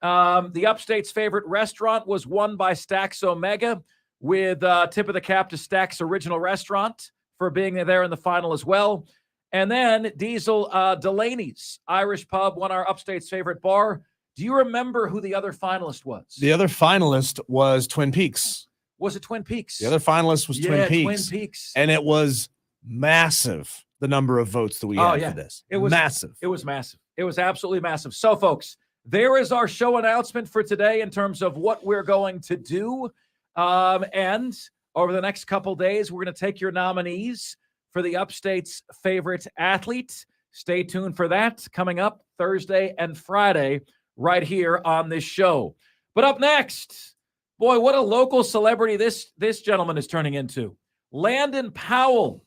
The Upstate's favorite restaurant was won by Stacks Omega, with tip of the cap to Stacks Original Restaurant for being there in the final as well. And then Diesel, Delaney's Irish Pub won our Upstate's favorite bar. Do you remember who the other finalist was? The other finalist was Twin Peaks. Was it Twin Peaks? The other finalist was Twin Peaks. Twin Peaks. And it was massive, the number of votes that we had for this. It was massive. It was massive. It was absolutely massive. So, folks, there is our show announcement for today in terms of what we're going to do. And over the next couple days, we're going to take your nominees for the Upstate's favorite athlete. Stay tuned for that coming up Thursday and Friday right here on this show. But up next, boy, what a local celebrity this gentleman is turning into. Landon Powell,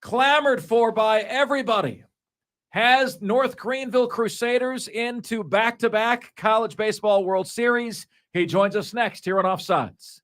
clamored for by everybody, has North Greenville Crusaders into back-to-back College Baseball World Series. He joins us next here on Offsides.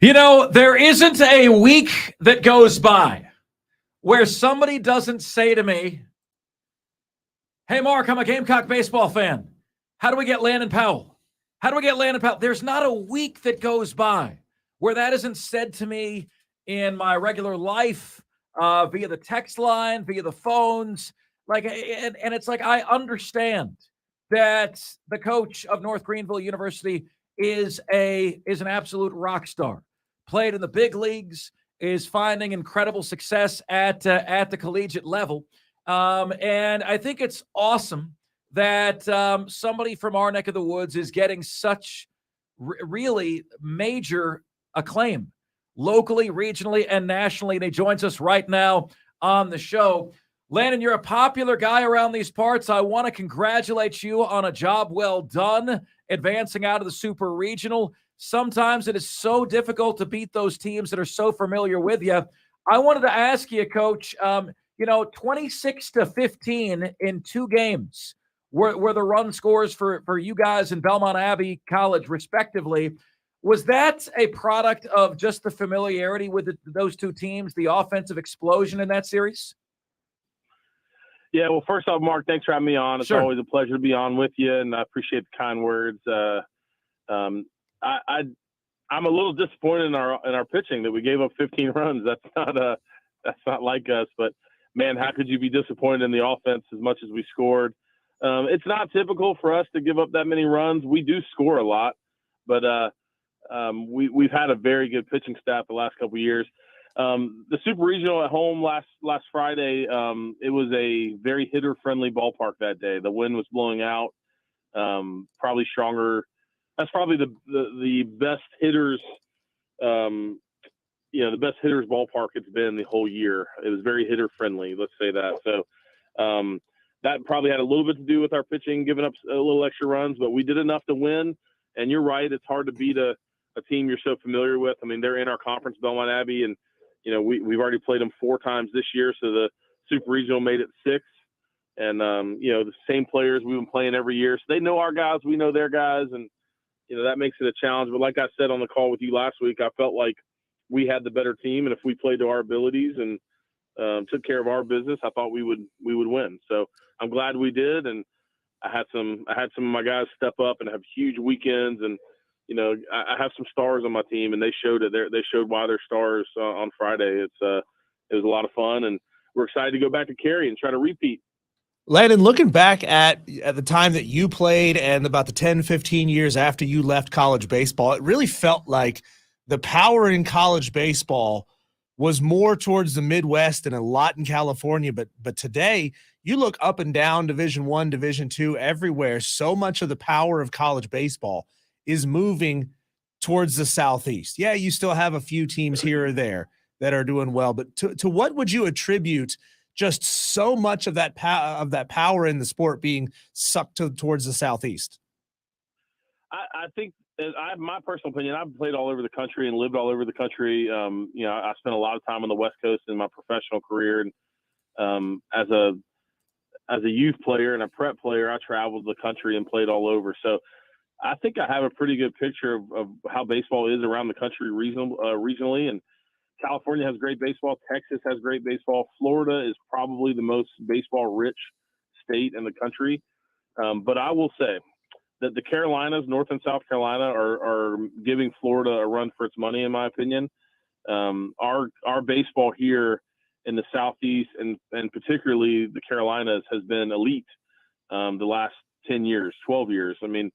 You know, there isn't a week that goes by where somebody doesn't say to me, hey, Mark, I'm a Gamecock baseball fan. How do we get Landon Powell? How do we get Landon Powell? There's not a week that goes by where that isn't said to me in my regular life, via the text line, via the phones. Like, and it's like, I understand that the coach of North Greenville University is an absolute rock star. Played in the big leagues, is finding incredible success at the collegiate level. And I think it's awesome that somebody from our neck of the woods is getting such really major acclaim locally, regionally, and nationally. And he joins us right now on the show. Landon, you're a popular guy around these parts. I want to congratulate you on a job well done, advancing out of the Super Regional. Sometimes it is so difficult to beat those teams that are so familiar with you. I wanted to ask you, Coach, 26-15 in 2 games were the run scores for you guys in Belmont Abbey College, respectively. Was that a product of just the familiarity with those 2 teams, the offensive explosion in that series? Yeah, well, first off, Mark, thanks for having me on. It's Sure. always a pleasure to be on with you, and I appreciate the kind words. I'm a little disappointed in our pitching that we gave up 15 runs. That's not like us. But man, how could you be disappointed in the offense as much as we scored? It's not typical for us to give up that many runs. We do score a lot, but we've had a very good pitching staff the last couple of years. The Super Regional at home last Friday, it was a very hitter-friendly ballpark that day. The wind was blowing out, probably stronger. That's probably the best hitters, the best hitters ballpark it's been the whole year. It was very hitter-friendly, let's say that. So that probably had a little bit to do with our pitching, giving up a little extra runs, but we did enough to win. And you're right, it's hard to beat a team you're so familiar with. I mean, they're in our conference, Belmont Abbey, and we've already played them 4 times this year, so the Super Regional made it 6. And, the same players we've been playing every year. So they know our guys, we know their guys, and, that makes it a challenge. But like I said on the call with you last week, I felt like we had the better team, and if we played to our abilities and took care of our business, I thought we would win. So I'm glad we did, and I had some of my guys step up and have huge weekends, and I have some stars on my team, and they showed it. They showed why they're stars on Friday. It was a lot of fun, and we're excited to go back to Cary and try to repeat. Landon, looking back at the time that you played and about the 10, 15 years after you left college baseball, it really felt like the power in college baseball was more towards the Midwest and a lot in California. But today, you look up and down Division I, Division II, everywhere. So much of the power of college baseball is moving towards the Southeast. Yeah, you still have a few teams here or there that are doing well, but to what would you attribute just so much of that power in the sport being sucked towards the Southeast? I think, my personal opinion, I've played all over the country and lived all over the country. I spent a lot of time on the West Coast in my professional career, and as a youth player and a prep player, I traveled the country and played all over. So I think I have a pretty good picture of how baseball is around the country regionally. And California has great baseball. Texas has great baseball. Florida is probably the most baseball-rich state in the country. But I will say that the Carolinas, North and South Carolina, are giving Florida a run for its money, in my opinion. Our baseball here in the Southeast and particularly the Carolinas has been elite the last 10 years, 12 years. I mean,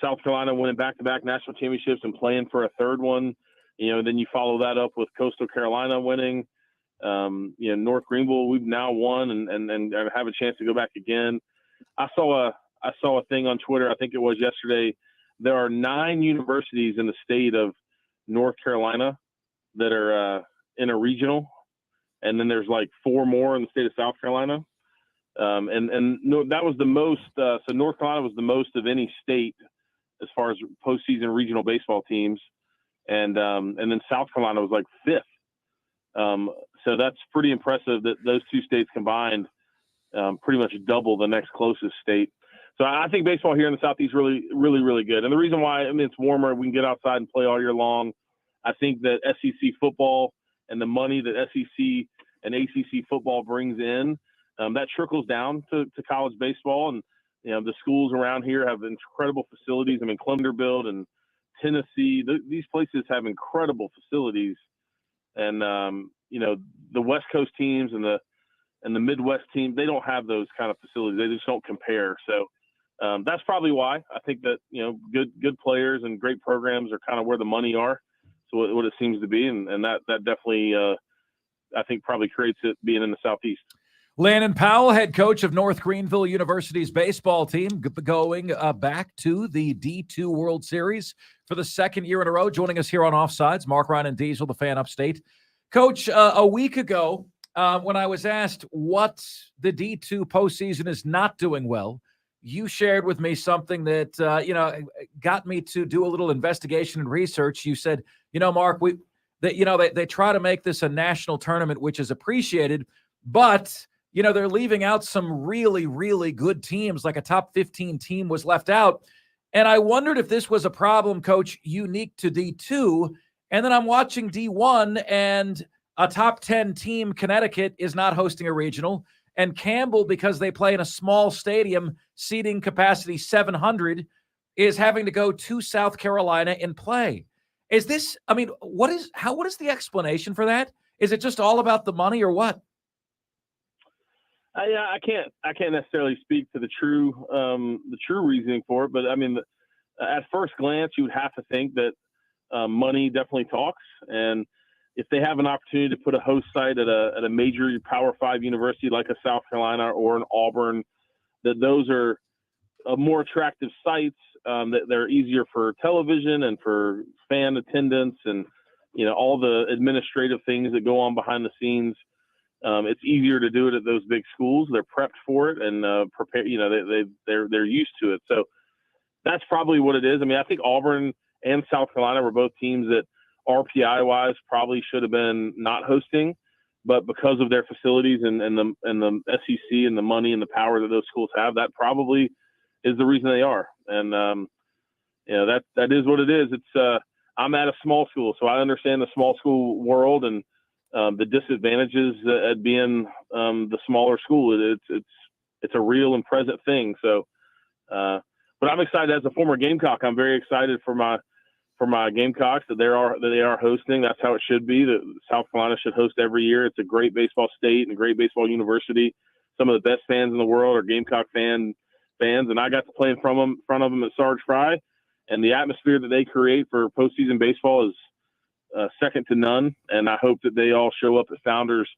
South Carolina winning back-to-back national championships and playing for a third one. Then you follow that up with Coastal Carolina winning. North Greenville, we've now won and have a chance to go back again. I saw a thing on Twitter, I think it was yesterday. There are 9 universities in the state of North Carolina that are in a regional, and then there's like 4 more in the state of South Carolina. That was the most. So North Carolina was the most of any state as far as postseason regional baseball teams. And then South Carolina was like 5th. So that's pretty impressive that those 2 states combined pretty much double the next closest state. So I think baseball here in the Southeast really, really, really good. And the reason why, it's warmer, we can get outside and play all year long. I think that SEC football and the money that SEC and ACC football brings in, that trickles down to college baseball. And, the schools around here have incredible facilities. I mean, Vanderbilt and Tennessee, these places have incredible facilities. And, the West Coast teams and the Midwest teams, they don't have those kind of facilities. They just don't compare. So that's probably why I think that, good players and great programs are kind of where the money are. So what it seems to be. And that definitely, I think probably creates it being in the Southeast. Landon Powell, head coach of North Greenville University's baseball team, going back to the D2 World Series for the second year in a row, joining us here on Offsides. Mark, Ryan, and Diesel, the fan upstate. Coach, a week ago, when I was asked what the D2 postseason is not doing well, you shared with me something that, got me to do a little investigation and research. You said, Mark, they try to make this a national tournament, which is appreciated, but they're leaving out some really, really good teams, like a top 15 team was left out. And I wondered if this was a problem, Coach, unique to D2. And then I'm watching D1, and a top 10 team, Connecticut, is not hosting a regional. And Campbell, because they play in a small stadium, seating capacity 700, is having to go to South Carolina and play. Is this, what is the explanation for that? Is it just all about the money or what? Yeah, I can't necessarily speak to the true reasoning for it, but at first glance, you would have to think that money definitely talks, and if they have an opportunity to put a host site at a major Power 5 university like a South Carolina or an Auburn, that those are more attractive sites, that they're easier for television and for fan attendance and all the administrative things that go on behind the scenes. It's easier to do it at those big schools. They're prepped for it and prepare. They're used to it. So that's probably what it is. I think Auburn and South Carolina were both teams that RPI wise probably should have been not hosting, but because of their facilities and the SEC and the money and the power that those schools have, that probably is the reason they are. And that is what it is. It's I'm at a small school, so I understand the small school world and the disadvantages at being the smaller school. It's a real and present thing. So, but I'm excited as a former Gamecock. I'm very excited for my Gamecocks that they are hosting. That's how it should be. That South Carolina should host every year. It's a great baseball state and a great baseball university. Some of the best fans in the world are Gamecock fans, and I got to play in front of them at Sarge Fry, and the atmosphere that they create for postseason baseball is second to none. And I hope that they all show up at Founders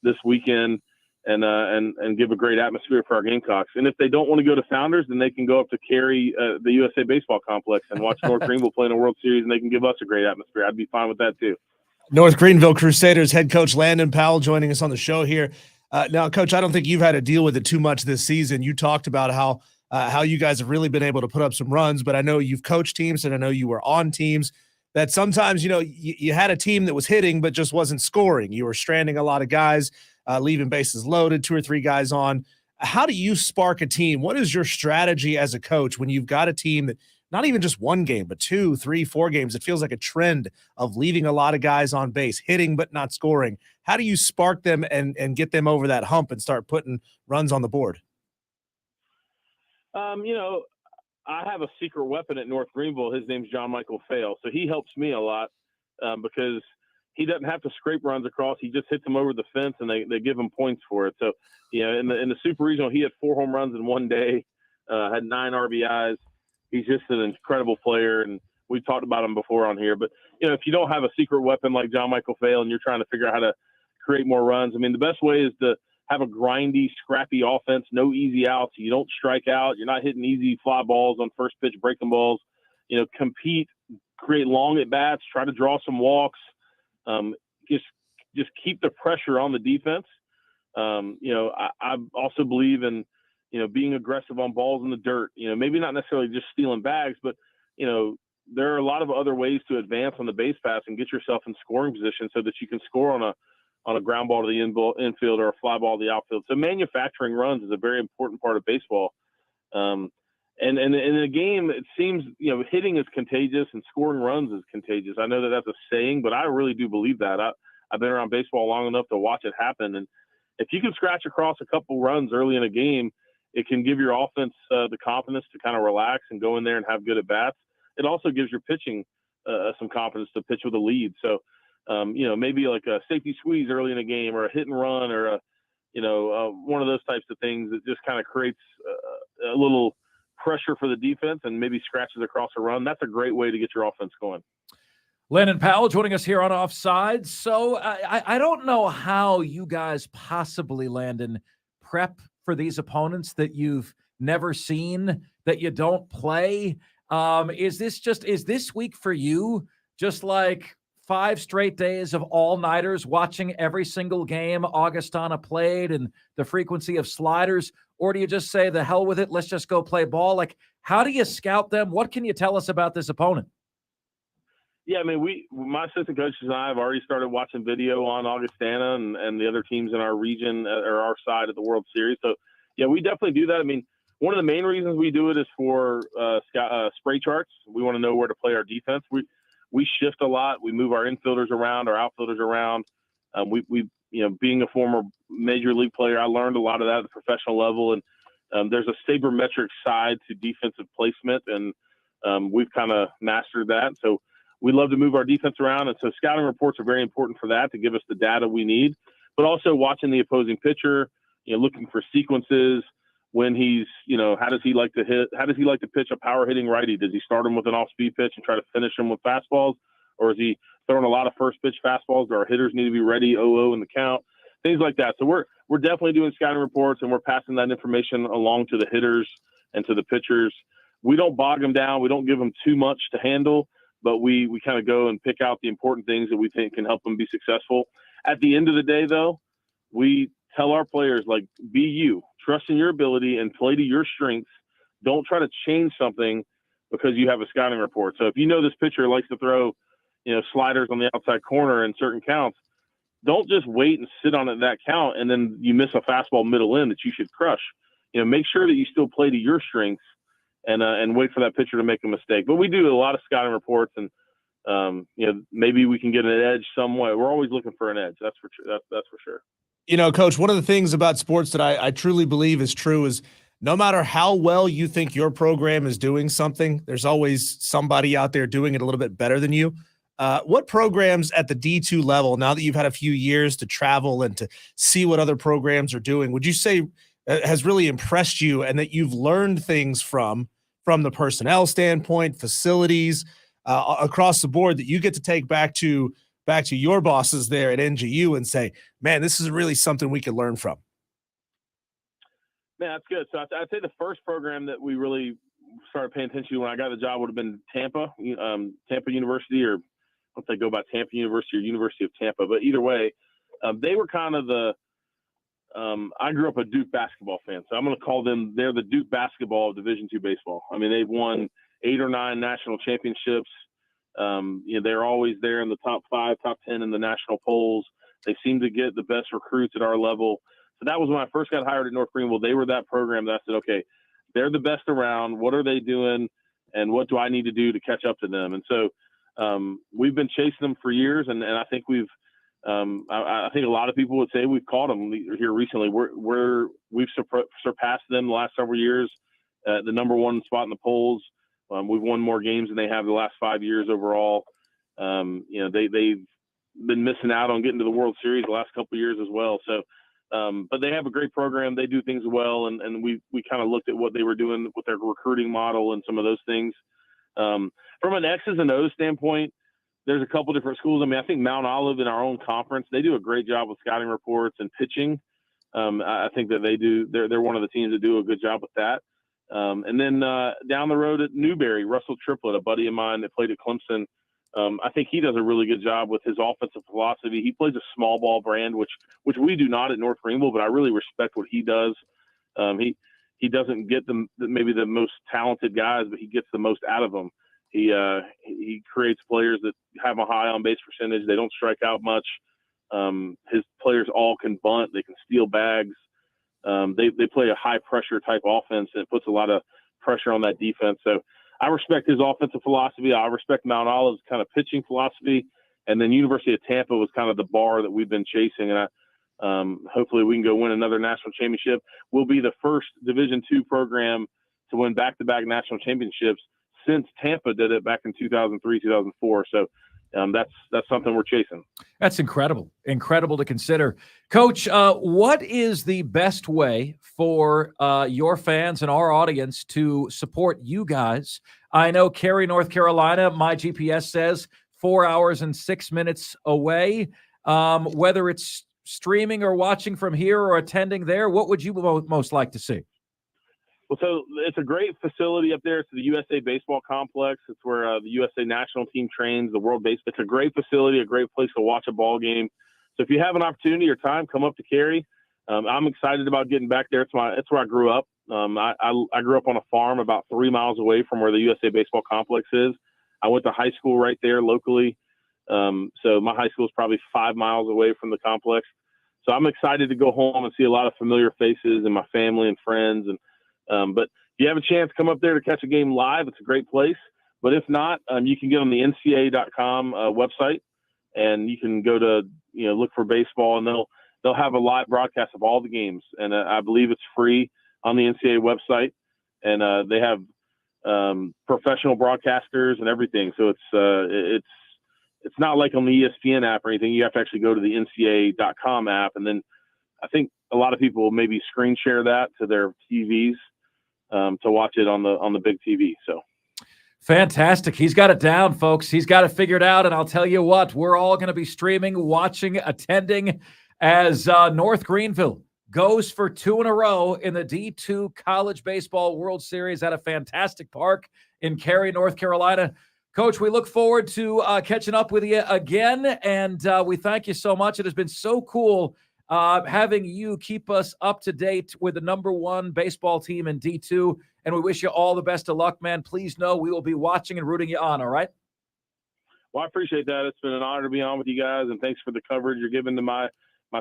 this weekend and give a great atmosphere for our Gamecocks. And if they don't want to go to Founders, then they can go up to Cary, the USA Baseball Complex, and watch North Greenville play in a World Series, and they can give us a great atmosphere. I'd be fine with that too. North Greenville Crusaders head coach Landon Powell joining us on the show here. Now, Coach, I don't think you've had to deal with it too much this season. You talked about how you guys have really been able to put up some runs, but I know you've coached teams, and I know you were on teams that sometimes, you had a team that was hitting but just wasn't scoring. You were stranding a lot of guys, leaving bases loaded, 2 or 3 guys on. How do you spark a team? What is your strategy as a coach when you've got a team that not even just one game, but 2, 3, 4 games, it feels like a trend of leaving a lot of guys on base, hitting but not scoring? How do you spark them and get them over that hump and start putting runs on the board? I have a secret weapon at North Greenville. His name's John Michael Fail. So he helps me a lot because he doesn't have to scrape runs across. He just hits them over the fence, and they give him points for it. So, in the Super Regional, he had 4 home runs in one day, had 9 RBIs. He's just an incredible player, and we've talked about him before on here. But, if you don't have a secret weapon like John Michael Fail and you're trying to figure out how to create more runs, the best way is to have a grindy, scrappy offense, no easy outs. You don't strike out. You're not hitting easy fly balls on first pitch, breaking balls. Compete, create long at bats, try to draw some walks. Just keep the pressure on the defense. I also believe in, being aggressive on balls in the dirt. Maybe not necessarily just stealing bags, but there are a lot of other ways to advance on the base pass and get yourself in scoring position so that you can score on a ground ball to the infield or a fly ball to the outfield. So manufacturing runs is a very important part of baseball. And in a game, it seems, hitting is contagious and scoring runs is contagious. I know that that's a saying, but I really do believe that. I've been around baseball long enough to watch it happen. And if you can scratch across a couple runs early in a game, it can give your offense the confidence to kind of relax and go in there and have good at-bats. It also gives your pitching some confidence to pitch with a lead. So, maybe like a safety squeeze early in a game, or a hit and run, or one of those types of things that just kind of creates a little pressure for the defense and maybe scratches across a run. That's a great way to get your offense going. Landon Powell joining us here on Offsides. So I don't know how you guys possibly, Landon, prep for these opponents that you've never seen, that you don't play. Is this week for you just like 5 straight days of all-nighters watching every single game Augustana played and the frequency of sliders? Or do you just say, the hell with it, let's just go play ball? Like, how do you scout them? What can you tell us about this opponent? Yeah, I mean, my assistant coaches and I have already started watching video on Augustana and the other teams in our region or our side of the World Series. So, yeah, we definitely do that. I mean, one of the main reasons we do it is for spray charts. We want to know where to play our defense. We shift a lot. We move our infielders around, our outfielders around. Being a former major league player, I learned a lot of that at the professional level. And there's a sabermetric side to defensive placement, and we've kind of mastered that. So we love to move our defense around. And so scouting reports are very important for that, to give us the data we need, but also watching the opposing pitcher, looking for sequences. When he's, how does he like to hit? How does he like to pitch a power hitting righty? Does he start him with an off-speed pitch and try to finish him with fastballs? Or is he throwing a lot of first pitch fastballs? Do our hitters need to be ready 0-0 in the count? Things like that. So we're definitely doing scouting reports, and we're passing that information along to the hitters and to the pitchers. We don't bog them down. We don't give them too much to handle, but we kind of go and pick out the important things that we think can help them be successful. At the end of the day, though, we tell our players, like, be you. Trust in your ability and play to your strengths. Don't try to change something because you have a scouting report. So if you know this pitcher likes to throw, sliders on the outside corner in certain counts, don't just wait and sit on it that count and then you miss a fastball middle in that you should crush. Make sure that you still play to your strengths and wait for that pitcher to make a mistake. But we do a lot of scouting reports, and maybe we can get an edge some way. We're always looking for an edge. That's for sure. That's for sure. Coach, one of the things about sports that I truly believe is true is no matter how well you think your program is doing something, there's always somebody out there doing it a little bit better than you. What programs at the D2 level, now that you've had a few years to travel and to see what other programs are doing, would you say has really impressed you and that you've learned things from the personnel standpoint, facilities, across the board, that you get to take back to your bosses there at NGU and say, man, this is really something we could learn from? Man, that's good. So I'd say the first program that we really started paying attention to when I got the job would have been Tampa University, or once they go by Tampa University or University of Tampa. But either way, they were kind of I grew up a Duke basketball fan, so I'm going to call them, they're the Duke basketball of Division II baseball. I mean, they've won 8 or 9 national championships. They're always there in the top 5, top 10 in the national polls. They seem to get the best recruits at our level. So that was when I first got hired at North Greenville. They were that program that I said, okay, they're the best around. What are they doing? And what do I need to do to catch up to them? And so we've been chasing them for years. And I think I think a lot of people would say we've caught them here recently. We've surpassed them the last several years, the number 1 spot in the polls. We've won more games than they have the last 5 years overall. They've been missing out on getting to the World Series the last couple of years as well. So, but they have a great program. They do things well, and we kind of looked at what they were doing with their recruiting model and some of those things. From an X's and O's standpoint, there's a couple different schools. I mean, I think Mount Olive in our own conference, they do a great job with scouting reports and pitching. I think that they do. They're one of the teams that do a good job with that. And then down the road at Newberry, Russell Triplett, a buddy of mine that played at Clemson, I think he does a really good job with his offensive philosophy. He plays a small ball brand, which we do not at North Greenville, but I really respect what he does. He doesn't get maybe the most talented guys, but he gets the most out of them. He creates players that have a high on base percentage. They don't strike out much. His players all can bunt. They can steal bags. They play a high pressure type offense, and it puts a lot of pressure on that defense. So I respect his offensive philosophy. I respect Mount Olive's kind of pitching philosophy. And then University of Tampa was kind of the bar that we've been chasing. And hopefully we can go win another national championship. We'll be the first Division II program to win back-to-back national championships since Tampa did it back in 2003, 2004. So that's something we're chasing. That's incredible. Incredible to consider. Coach, what is the best way for your fans and our audience to support you guys? I know Cary, North Carolina, my GPS says 4 hours and 6 minutes away. Whether it's streaming or watching from here or attending there, what would you most like to see? Well, so it's a great facility up there. It's the USA Baseball Complex. It's where the USA national team trains, the World Baseball. It's a great facility, a great place to watch a ball game. So if you have an opportunity or time, come up to Cary. I'm excited about getting back there. It's where I grew up. I grew up on a farm about 3 miles away from where the USA Baseball Complex is. I went to high school right there locally. So my high school is probably 5 miles away from the complex. So I'm excited to go home and see a lot of familiar faces and my family and friends. But if you have a chance, come up there to catch a game live. It's a great place. But if not, you can get on the NCAA.com website, and you can go to look for baseball, and they'll have a live broadcast of all the games. And I believe it's free on the NCAA website, and they have professional broadcasters and everything. So it's not like on the ESPN app or anything. You have to actually go to the NCAA.com app, and then I think a lot of people will maybe screen share that to their TVs to watch it on the big TV. So fantastic. He's got it down, folks. He's got it figured out. And I'll tell you what, we're all going to be streaming, watching, attending as North Greenville goes for 2 in a row in the D2 College Baseball World Series at a fantastic park in Cary, North Carolina. Coach, we look forward to catching up with you again. And we thank you so much. It has been so cool having you keep us up to date with the #1 baseball team in D2, and we wish you all the best of luck, man. Please know we will be watching and rooting you on, all right? Well, I appreciate that. It's been an honor to be on with you guys, and thanks for the coverage you're giving to my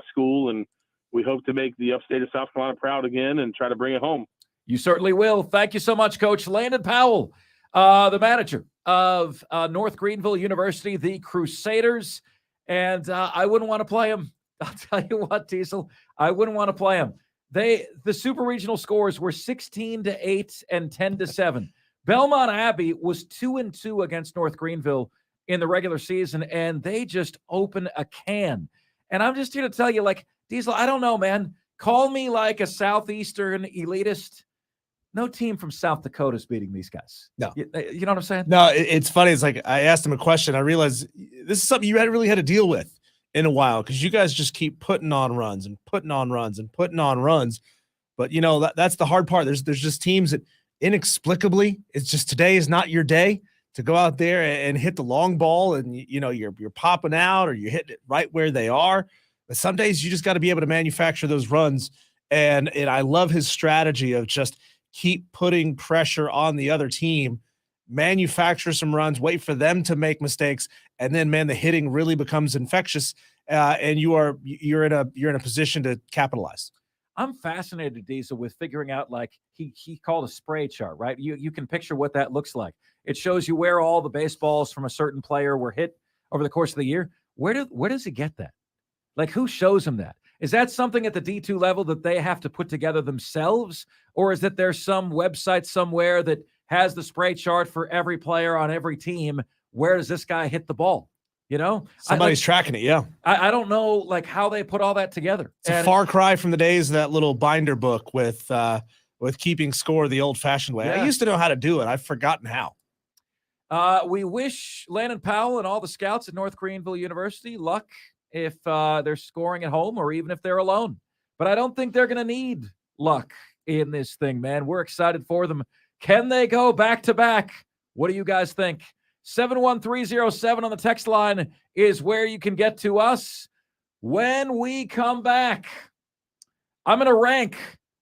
school, and we hope to make the upstate of South Carolina proud again and try to bring it home. You certainly will. Thank you so much, Coach. Landon Powell, the manager of North Greenville University, the Crusaders, and I wouldn't want to play him. I'll tell you what, Diesel, I wouldn't want to play them. The super regional scores were 16-8 and 10-7. Belmont Abbey was 2-2 against North Greenville in the regular season, and they just opened a can. And I'm just here to tell you, like, Diesel, I don't know, man. Call me like a Southeastern elitist. No team from South Dakota is beating these guys. No. You know what I'm saying? No, it's funny. It's like I asked him a question. I realized this is something you really had to deal with in a while, because you guys just keep putting on runs and putting on runs and putting on runs. But that's the hard part. There's just teams that inexplicably, it's just today is not your day to go out there and hit the long ball, and you're popping out or you're hitting it right where they are. But some days you just got to be able to manufacture those runs. And I love his strategy of just keep putting pressure on the other team, manufacture some runs, wait for them to make mistakes, and then, man, the hitting really becomes infectious, and you're in a position to capitalize. I'm fascinated, Diesel, with figuring out, like, he called a spray chart, right? You can picture what that looks like. It shows you where all the baseballs from a certain player were hit over the course of the year. Where does he get that? Like, who shows him that? Is that something at the D2 level that they have to put together themselves? Or is it there's some website somewhere that has the spray chart for every player on every team? Where does this guy hit the ball? Somebody's tracking it. Yeah. I don't know, like, how they put all that together. It's a far cry from the days of that little binder book with keeping score the old fashioned way. Yeah. I used to know how to do it. I've forgotten how. We wish Landon Powell and all the scouts at North Greenville University luck if they're scoring at home or even if they're alone. But I don't think they're going to need luck in this thing, man. We're excited for them. Can they go back-to-back? What do you guys think? 71307 on the text line is where you can get to us. When we come back, I'm going to rank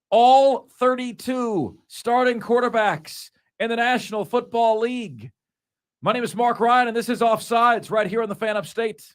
all 32 starting quarterbacks in the National Football League. My name is Mark Ryan, and this is Offsides right here on the Fan Upstate.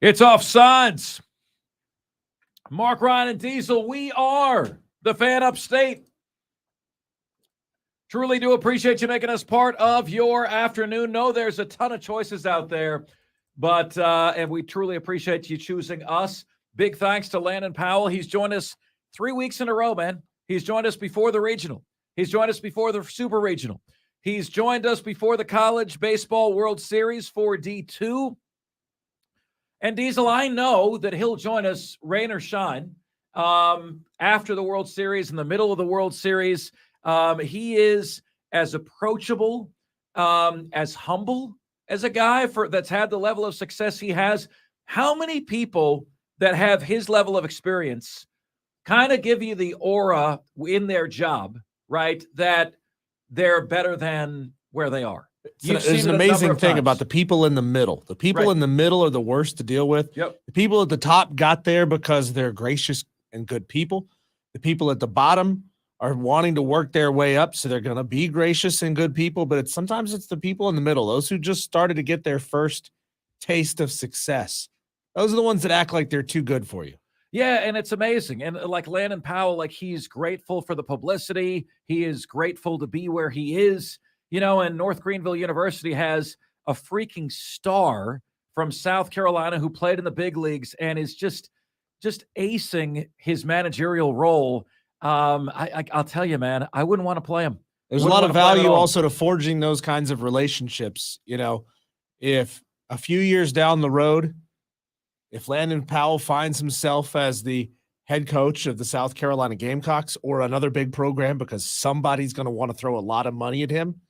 It's Offsides. Mark, Ryan, and Diesel, we are the Fan Upstate. Truly do appreciate you making us part of your afternoon. No, there's a ton of choices out there, but and we truly appreciate you choosing us. Big thanks to Landon Powell. He's joined us 3 weeks in a row, man. He's joined us before the regional. He's joined us before the super regional. He's joined us before the College Baseball World Series for D2. And Diesel, I know that he'll join us rain or shine after the World Series, in the middle of the World Series. He is as approachable, as humble as a guy that's had the level of success he has. How many people that have his level of experience kind of give you the aura in their job, right, that they're better than where they are? There's an amazing thing about the people in the middle. The people in the middle are the worst to deal with. Yep. The people at the top got there because they're gracious and good people. The people at the bottom are wanting to work their way up, so they're going to be gracious and good people. But sometimes it's the people in the middle, those who just started to get their first taste of success. Those are the ones that act like they're too good for you. Yeah, and it's amazing. And like Landon Powell, like he's grateful for the publicity. He is grateful to be where he is. You know, and North Greenville University has a freaking star from South Carolina who played in the big leagues and is just acing his managerial role. I'll tell you, man, I wouldn't want to play him. There's a lot of value also to forging those kinds of relationships. You know, if a few years down the road, if Landon Powell finds himself as the head coach of the South Carolina Gamecocks or another big program because somebody's going to want to throw a lot of money at him,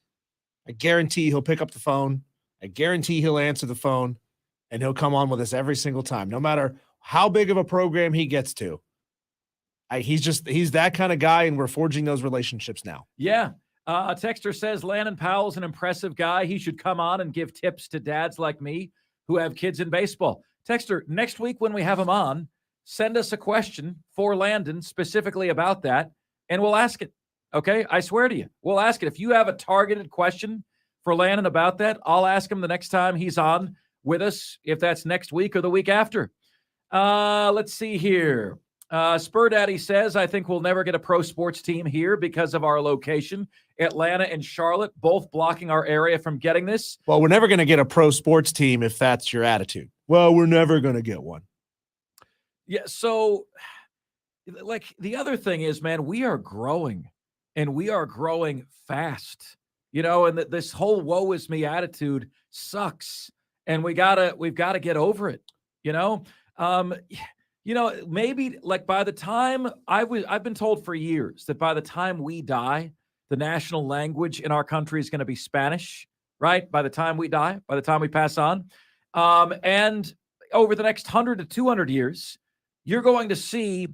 I guarantee he'll pick up the phone. I guarantee he'll answer the phone, and he'll come on with us every single time, no matter how big of a program he gets to. He's that kind of guy, and we're forging those relationships now. Yeah. A texter says Landon Powell's an impressive guy. He should come on and give tips to dads like me who have kids in baseball. Texter, next week when we have him on, send us a question for Landon specifically about that, and we'll ask it. Okay, I swear to you, we'll ask it. If you have a targeted question for Landon about that, I'll ask him the next time he's on with us, if that's next week or the week after. Let's see here. Spur Daddy says, I think we'll never get a pro sports team here because of our location. Atlanta and Charlotte, both blocking our area from getting this. Well, we're never going to get a pro sports team if that's your attitude. Well, we're never going to get one. Yeah, so, like, the other thing is, man, we are growing. And we are growing fast, you know, and this whole woe is me attitude sucks. And we've got to get over it, you know? Maybe like by the time I've been told for years that by the time we die, the national language in our country is going to be Spanish, right? By the time we die, by the time we pass on. And over the next 100 to 200 years, you're going to see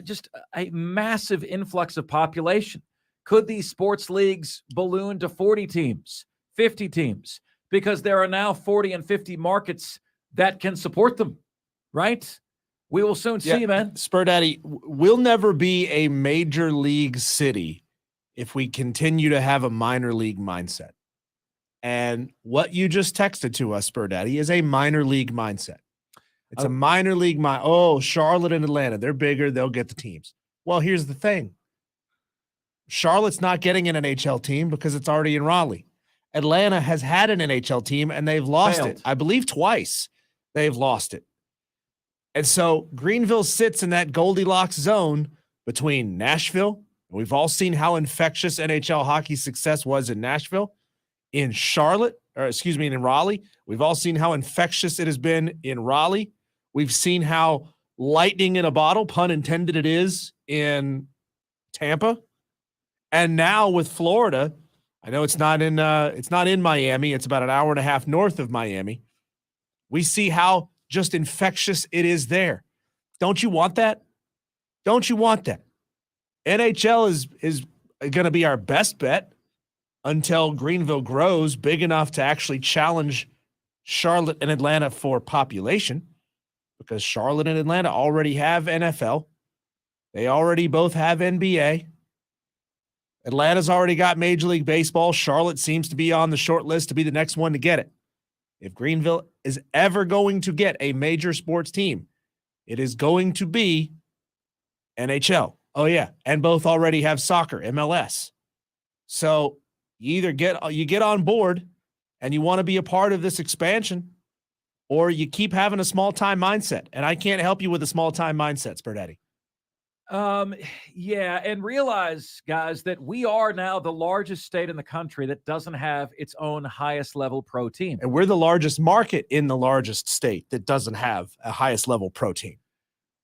just a massive influx of population. Could these sports leagues balloon to 40 teams, 50 teams? Because there are now 40 and 50 markets that can support them, right? We will soon see, man. Spur Daddy, we'll never be a major league city if we continue to have a minor league mindset. And what you just texted to us, Spur Daddy, is a minor league mindset. It's a minor league. Charlotte and Atlanta, they're bigger. They'll get the teams. Well, here's the thing. Charlotte's not getting an NHL team because it's already in Raleigh. Atlanta has had an NHL team, and they've lost it. I believe twice they've lost it. And so Greenville sits in that Goldilocks zone between Nashville. We've all seen how infectious NHL hockey success was in Nashville. In Raleigh. We've all seen how infectious it has been in Raleigh. We've seen how lightning in a bottle, pun intended, it is in Tampa. And now with Florida, I know it's not in Miami. It's about an hour and a half north of Miami. We see how just infectious it is there. Don't you want that? Don't you want that? NHL is going to be our best bet until Greenville grows big enough to actually challenge Charlotte and Atlanta for population, because Charlotte and Atlanta already have NFL. They already both have NBA. Atlanta's already got Major League Baseball. Charlotte seems to be on the short list to be the next one to get it. If Greenville is ever going to get a major sports team, it is going to be NHL. Oh yeah, and both already have soccer, MLS. So you get on board and you want to be a part of this expansion, or you keep having a small time mindset. And I can't help you with a small time mindset, Sperdetti. Yeah, and realize, guys, that we are now the largest state in the country that doesn't have its own highest level pro team. And we're the largest market in the largest state that doesn't have a highest level pro team.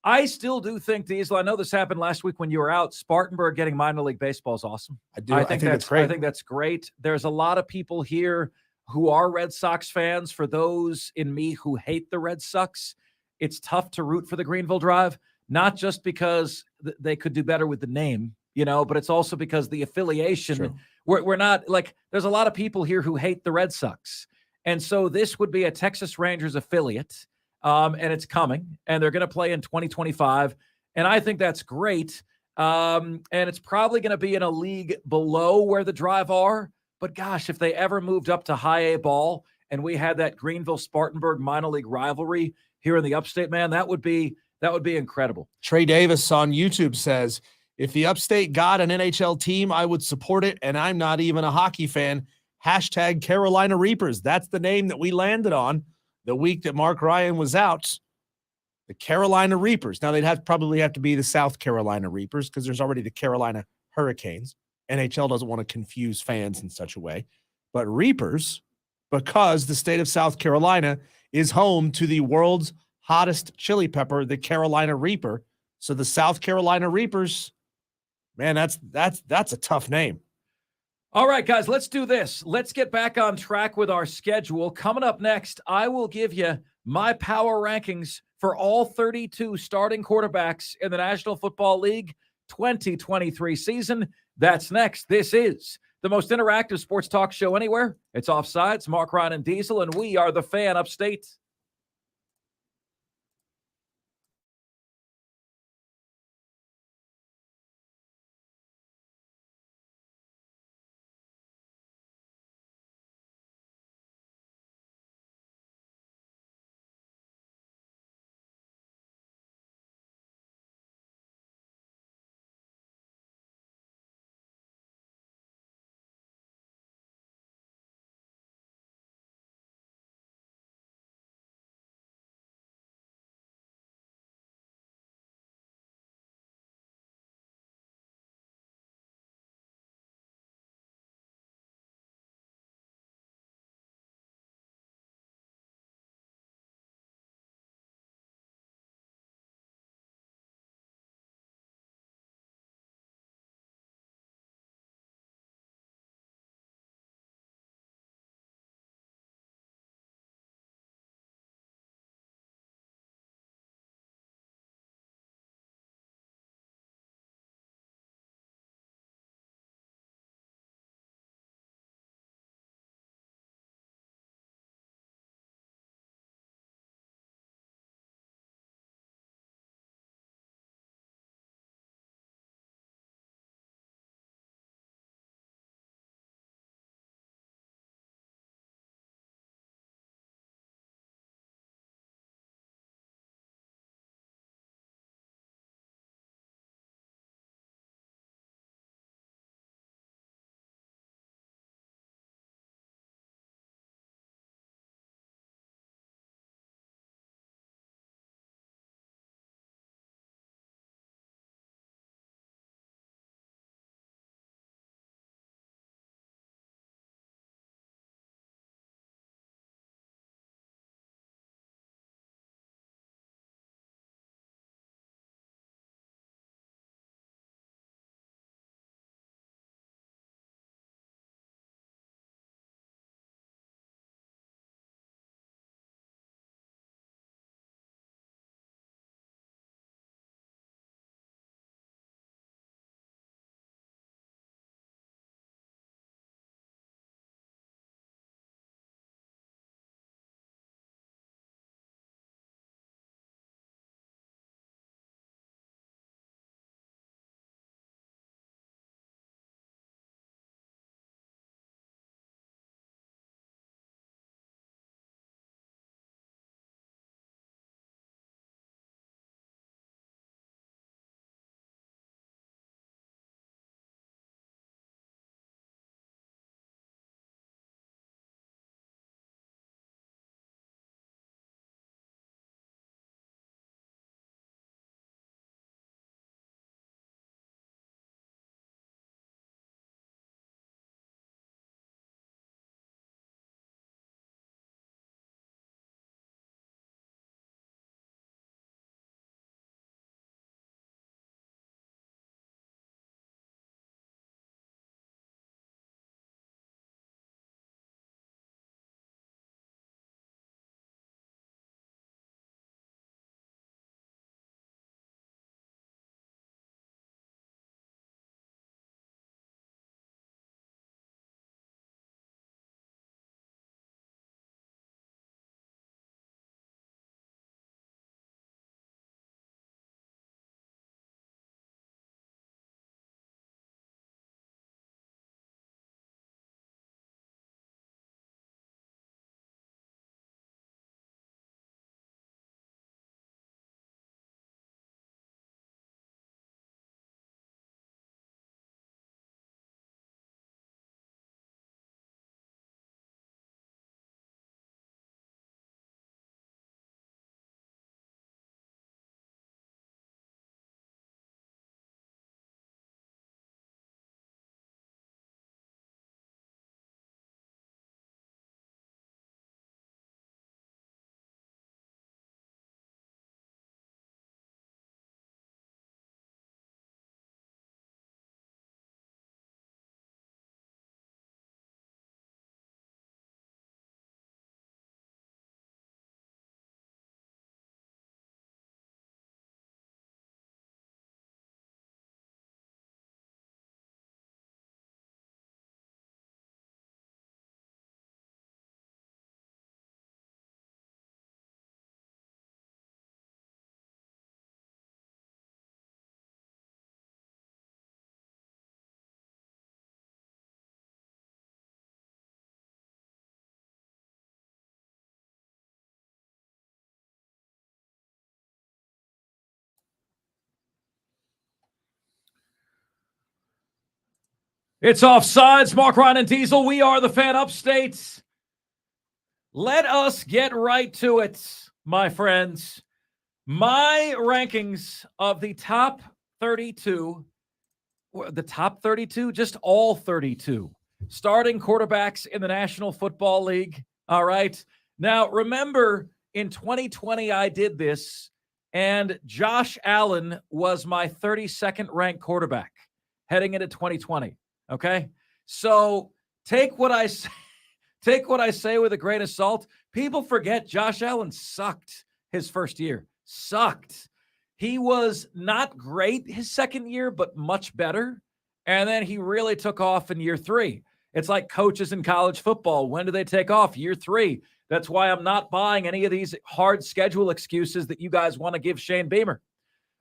I still do think, Diesel, I know this happened last week when you were out. Spartanburg getting minor league baseball is awesome. I do. I think that's great. I think that's great. There's a lot of people here who are Red Sox fans. For those in me who hate the Red Sox, it's tough to root for the Greenville Drive, not just because they could do better with the name, but it's also because the affiliation. True. We're not like, there's a lot of people here who hate the Red Sox. And so this would be a Texas Rangers affiliate. And it's coming, and they're going to play in 2025. And I think that's great. And it's probably going to be in a league below where the Drive are. But gosh, if they ever moved up to high A ball and we had that Greenville-Spartanburg minor league rivalry here in the upstate, man, that would be incredible. Trey Davis on YouTube says, if the upstate got an NHL team, I would support it. And I'm not even a hockey fan. Hashtag Carolina Reapers. That's the name that we landed on the week that Mark Ryan was out. The Carolina Reapers. Now they'd probably have to be the South Carolina Reapers because there's already the Carolina Hurricanes. NHL doesn't want to confuse fans in such a way. But Reapers, because the state of South Carolina is home to the world's hottest chili pepper, the Carolina Reaper. So the South Carolina Reapers, man, that's a tough name. All right, guys, let's do this. Let's get back on track with our schedule. Coming up next, I will give you my power rankings for all 32 starting quarterbacks in the National Football League 2023 season. That's next. This is the most interactive sports talk show anywhere. It's Offsides, Mark, Ryan, and Diesel, and we are the Fan Upstate. It's Offsides. Mark, Ryan, and Diesel. We are the Fan Upstate. Let us get right to it, my friends. My rankings of the top 32, just all 32 starting quarterbacks in the National Football League. All right. Now, remember, in 2020, I did this, and Josh Allen was my 32nd ranked quarterback heading into 2020. Okay. So take what I say with a grain of salt. People forget Josh Allen sucked his first year. Sucked. He was not great his second year, but much better. And then he really took off in year 3. It's like coaches in college football. When do they take off? Year 3. That's why I'm not buying any of these hard schedule excuses that you guys want to give Shane Beamer.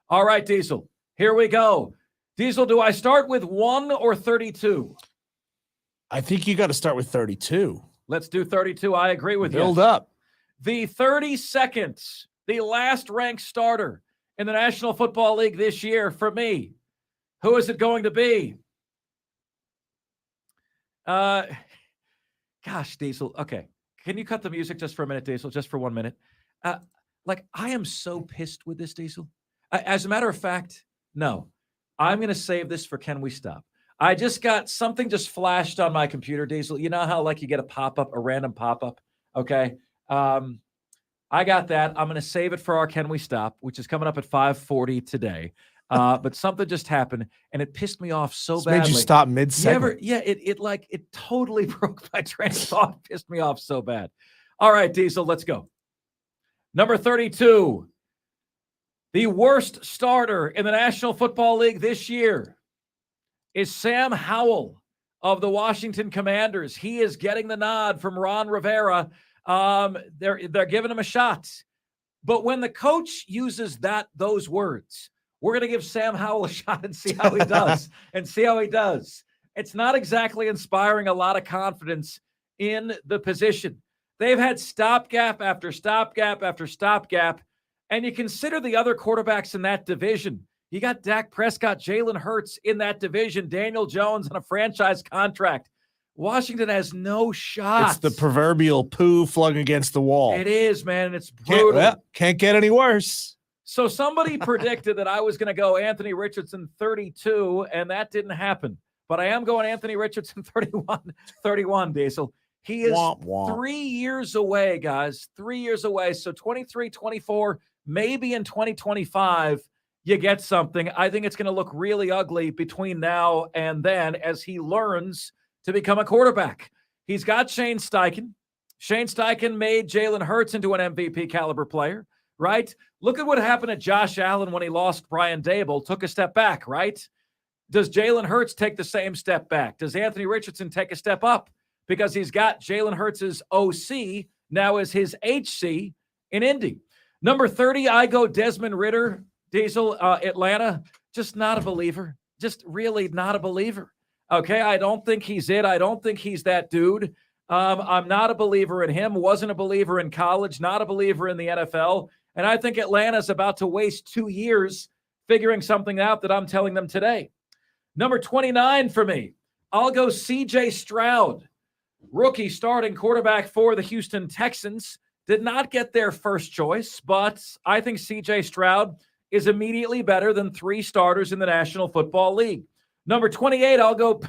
All right, Diesel, here we go. Diesel, do I start with 1 or 32? I think you got to start with 32. Let's do 32. I agree with you. Build up. The 32nd, the last ranked starter in the National Football League this year for me. Who is it going to be? Gosh, Diesel. Okay. Can you cut the music just for a minute, Diesel? Just for 1 minute. I am so pissed with this, Diesel. As a matter of fact, no. I'm going to save this for Can We Stop? I just got something just flashed on my computer, Diesel. You know how you get a pop-up, a random pop-up? Okay. I got that. I'm going to save it for our Can We Stop, which is coming up at 5:40 today. But something just happened, and it pissed me off so badly. Made you stop mid-segment. It totally broke my train of thought. Pissed me off so bad. All right, Diesel, let's go. Number 32. The worst starter in the National Football League this year is Sam Howell of the Washington Commanders. He is getting the nod from Ron Rivera. They're giving him a shot. But when the coach uses those words, we're going to give Sam Howell a shot and see how he does. It's not exactly inspiring a lot of confidence in the position. They've had stopgap after stopgap after stopgap. And you consider the other quarterbacks in that division. You got Dak Prescott, Jalen Hurts in that division, Daniel Jones on a franchise contract. Washington has no shot. It's the proverbial poo flung against the wall. It is, man. It's brutal. Can't get any worse. So somebody predicted that I was going to go Anthony Richardson 32, and that didn't happen. But I am going Anthony Richardson 31, Diesel. He is 3 years away, guys. 3 years away. So 23, 24, maybe in 2025, you get something. I think it's going to look really ugly between now and then as he learns to become a quarterback. He's got Shane Steichen. Shane Steichen made Jalen Hurts into an MVP caliber player, right? Look at what happened to Josh Allen when he lost Brian Dable, took a step back, right? Does Jalen Hurts take the same step back? Does Anthony Richardson take a step up? Because he's got Jalen Hurts' OC now as his HC in Indy. Number 30, I go Desmond Ridder, Diesel, Atlanta. Just not a believer. Just really not a believer. Okay, I don't think he's it. I don't think he's that dude. I'm not a believer in him. Wasn't a believer in college. Not a believer in the NFL. And I think Atlanta's about to waste 2 years figuring something out that I'm telling them today. Number 29 for me, I'll go C.J. Stroud. Rookie starting quarterback for the Houston Texans. Did not get their first choice, but I think C.J. Stroud is immediately better than 3 starters in the National Football League. Number 28, I'll go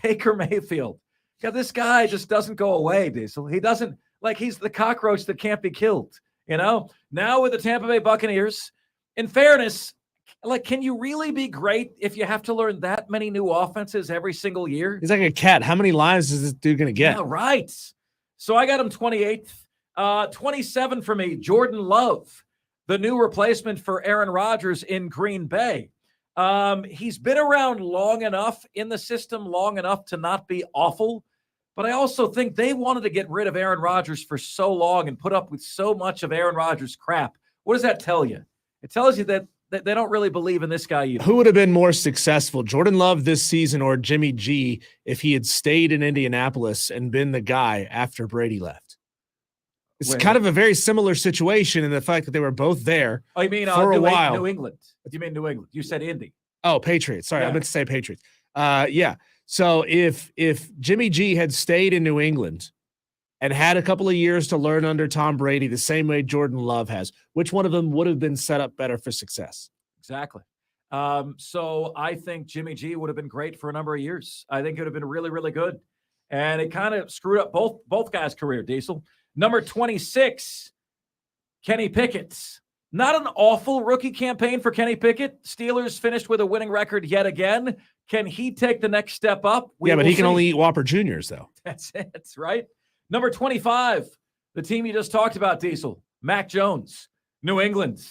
Baker Mayfield. Yeah, this guy just doesn't go away, Diesel. He doesn't, he's the cockroach that can't be killed, Now with the Tampa Bay Buccaneers, in fairness, can you really be great if you have to learn that many new offenses every single year? He's like a cat. How many lives is this dude going to get? Yeah, right. So I got him 28th. 27 for me, Jordan Love, the new replacement for Aaron Rodgers in Green Bay. He's been around long enough in the system, long enough to not be awful. But I also think they wanted to get rid of Aaron Rodgers for so long and put up with so much of Aaron Rodgers' crap. What does that tell you? It tells you that they don't really believe in this guy either. Who would have been more successful, Jordan Love this season or Jimmy G, if he had stayed in Indianapolis and been the guy after Brady left? It's kind of a very similar situation in the fact that they were both there. Oh, you mean for a while. New England? You mean New England? You said Indy. Oh, Patriots. Sorry, I meant to say Patriots. Yeah. So if Jimmy G had stayed in New England and had a couple of years to learn under Tom Brady the same way Jordan Love has, which one of them would have been set up better for success? Exactly. So I think Jimmy G would have been great for a number of years. I think it would have been really, really good. And it kind of screwed up both guys' career, Diesel. Number 26, Kenny Pickett. Not an awful rookie campaign for Kenny Pickett. Steelers finished with a winning record yet again. Can he take the next step up? But he can only eat Whopper Juniors, though. That's it, right? Number 25, the team you just talked about, Diesel. Mac Jones, New England.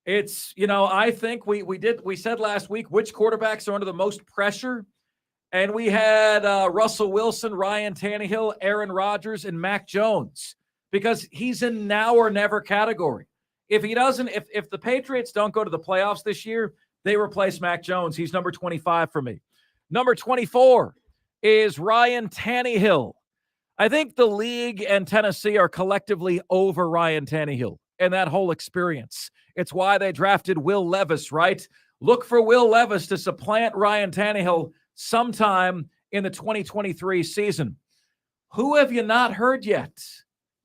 It's, I think we said last week which quarterbacks are under the most pressure. And we had Russell Wilson, Ryan Tannehill, Aaron Rodgers, and Mac Jones because he's in now or never category. If he doesn't, if the Patriots don't go to the playoffs this year, they replace Mac Jones. He's number 25 for me. Number 24 is Ryan Tannehill. I think the league and Tennessee are collectively over Ryan Tannehill and that whole experience. It's why they drafted Will Levis, right? Look for Will Levis to supplant Ryan Tannehill sometime in the 2023 season. Who have you not heard yet?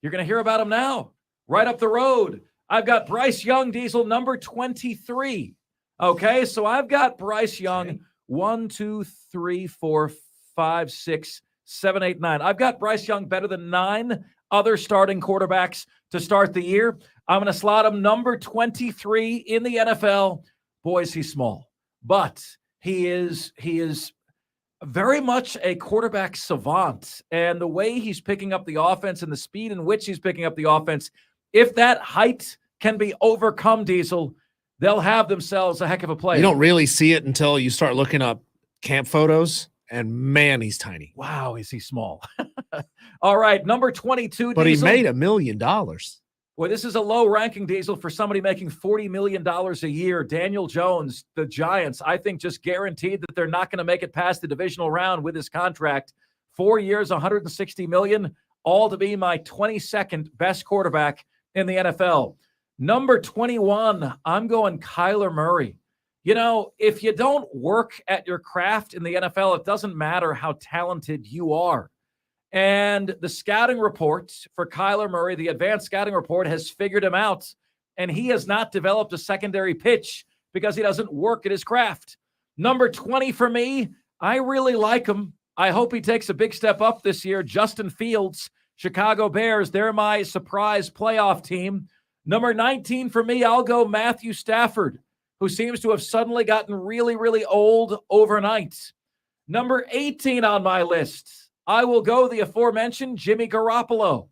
You're going to hear about him now, right up the road. I've got Bryce Young, Diesel, number 23. Okay, so I've got Bryce Young, 1, 2, 3, 4, 5, 6, 7, 8, 9. I've got Bryce Young better than 9 other starting quarterbacks to start the year. I'm going to slot him number 23 in the NFL. Boy, is he small, but he is very much a quarterback savant. And the way he's picking up the offense and the speed in which he's picking up the offense, if that height can be overcome, Diesel, they'll have themselves a heck of a player. You don't really see it until you start looking up camp photos, and man, he's tiny. Wow, is he small. All right, number 22, but Diesel. He made $1 million. Well, this is a low ranking, Diesel, for somebody making $40 million a year. Daniel Jones, the Giants, I think just guaranteed that they're not going to make it past the divisional round with his contract. 4 years, $160 million, all to be my 22nd best quarterback in the NFL. Number 21, I'm going Kyler Murray. If you don't work at your craft in the NFL, it doesn't matter how talented you are. And the scouting report for Kyler Murray, the advanced scouting report, has figured him out. And he has not developed a secondary pitch because he doesn't work at his craft. Number 20 for me, I really like him. I hope he takes a big step up this year. Justin Fields, Chicago Bears, they're my surprise playoff team. Number 19 for me, I'll go Matthew Stafford, who seems to have suddenly gotten really, really old overnight. Number 18 on my list, I will go the aforementioned Jimmy Garoppolo,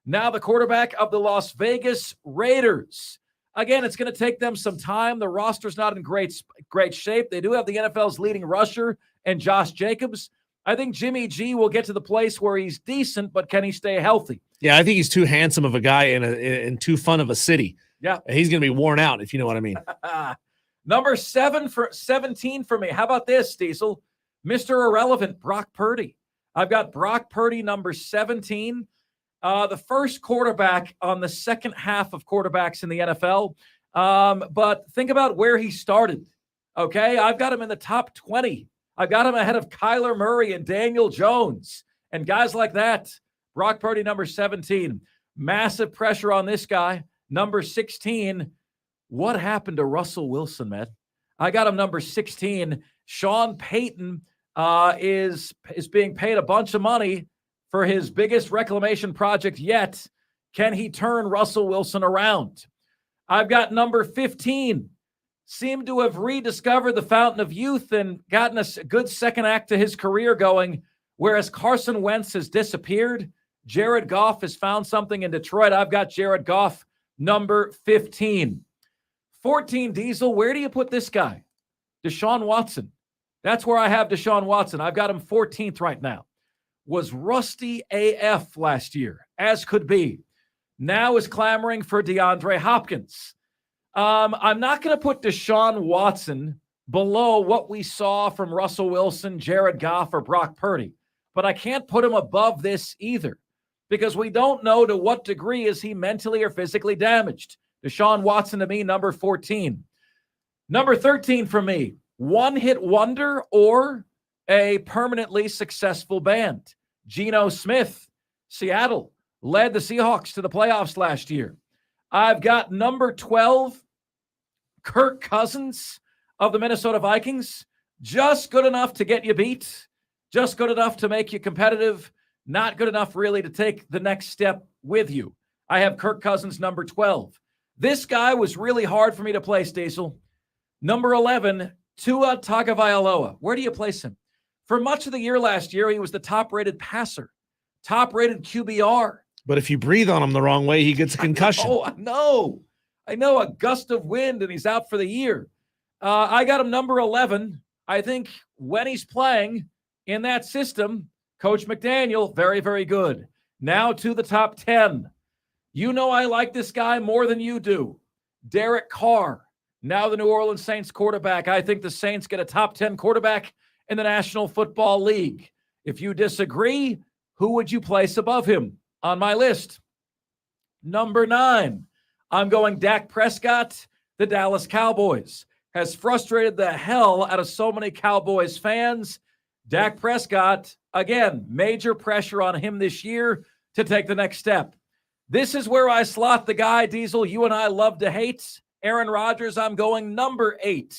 now the quarterback of the Las Vegas Raiders. Again, it's going to take them some time. The roster's not in great shape. They do have the NFL's leading rusher and Josh Jacobs. I think Jimmy G will get to the place where he's decent, but can he stay healthy? Yeah, I think he's too handsome of a guy in too fun of a city. Yeah. He's going to be worn out, if you know what I mean. Number 17 for me. How about this, Diesel? Mr. Irrelevant, Brock Purdy. I've got Brock Purdy, number 17. The first quarterback on the second half of quarterbacks in the NFL. But think about where he started. Okay, I've got him in the top 20. I've got him ahead of Kyler Murray and Daniel Jones and guys like that. Brock Purdy, number 17. Massive pressure on this guy. Number 16. What happened to Russell Wilson, man? I got him number 16. Sean Payton is being paid a bunch of money for his biggest reclamation project yet. Can he turn Russell Wilson around? I've got number 15. Seemed to have rediscovered the fountain of youth and gotten a good second act to his career going, whereas Carson Wentz has disappeared. Jared Goff has found something in Detroit. I've got Jared Goff, number 15. 14, Diesel, where do you put this guy? Deshaun Watson. That's where I have Deshaun Watson. I've got him 14th right now. Was rusty AF last year, as could be. Now is clamoring for DeAndre Hopkins. I'm not going to put Deshaun Watson below what we saw from Russell Wilson, Jared Goff, or Brock Purdy. But I can't put him above this either because we don't know to what degree is he mentally or physically damaged. Deshaun Watson to me, number 14. Number 13 for me, one-hit wonder or a permanently successful band. Geno Smith, Seattle, led the Seahawks to the playoffs last year. I've got number 12, Kirk Cousins of the Minnesota Vikings. Just good enough to get you beat, just good enough to make you competitive, not good enough really to take the next step with you. I have Kirk Cousins, number 12. This guy was really hard for me to place, Diesel. Number 11, Tua Tagovailoa. Where do you place him? For much of the year last year, he was the top-rated passer, top-rated QBR. But if you breathe on him the wrong way, he gets a concussion. Oh, I know, a gust of wind, and he's out for the year. I got him number 11. I think when he's playing in that system, Coach McDaniel, very, very good. Now to the top 10. You know I like this guy more than you do. Derek Carr, now the New Orleans Saints quarterback. I think the Saints get a top 10 quarterback in the National Football League. If you disagree, who would you place above him on my list? Number 9, I'm going Dak Prescott, the Dallas Cowboys. Has frustrated the hell out of so many Cowboys fans. Dak Prescott, again, major pressure on him this year to take the next step. This is where I slot the guy, Diesel, you and I love to hate. Aaron Rodgers, I'm going number 8.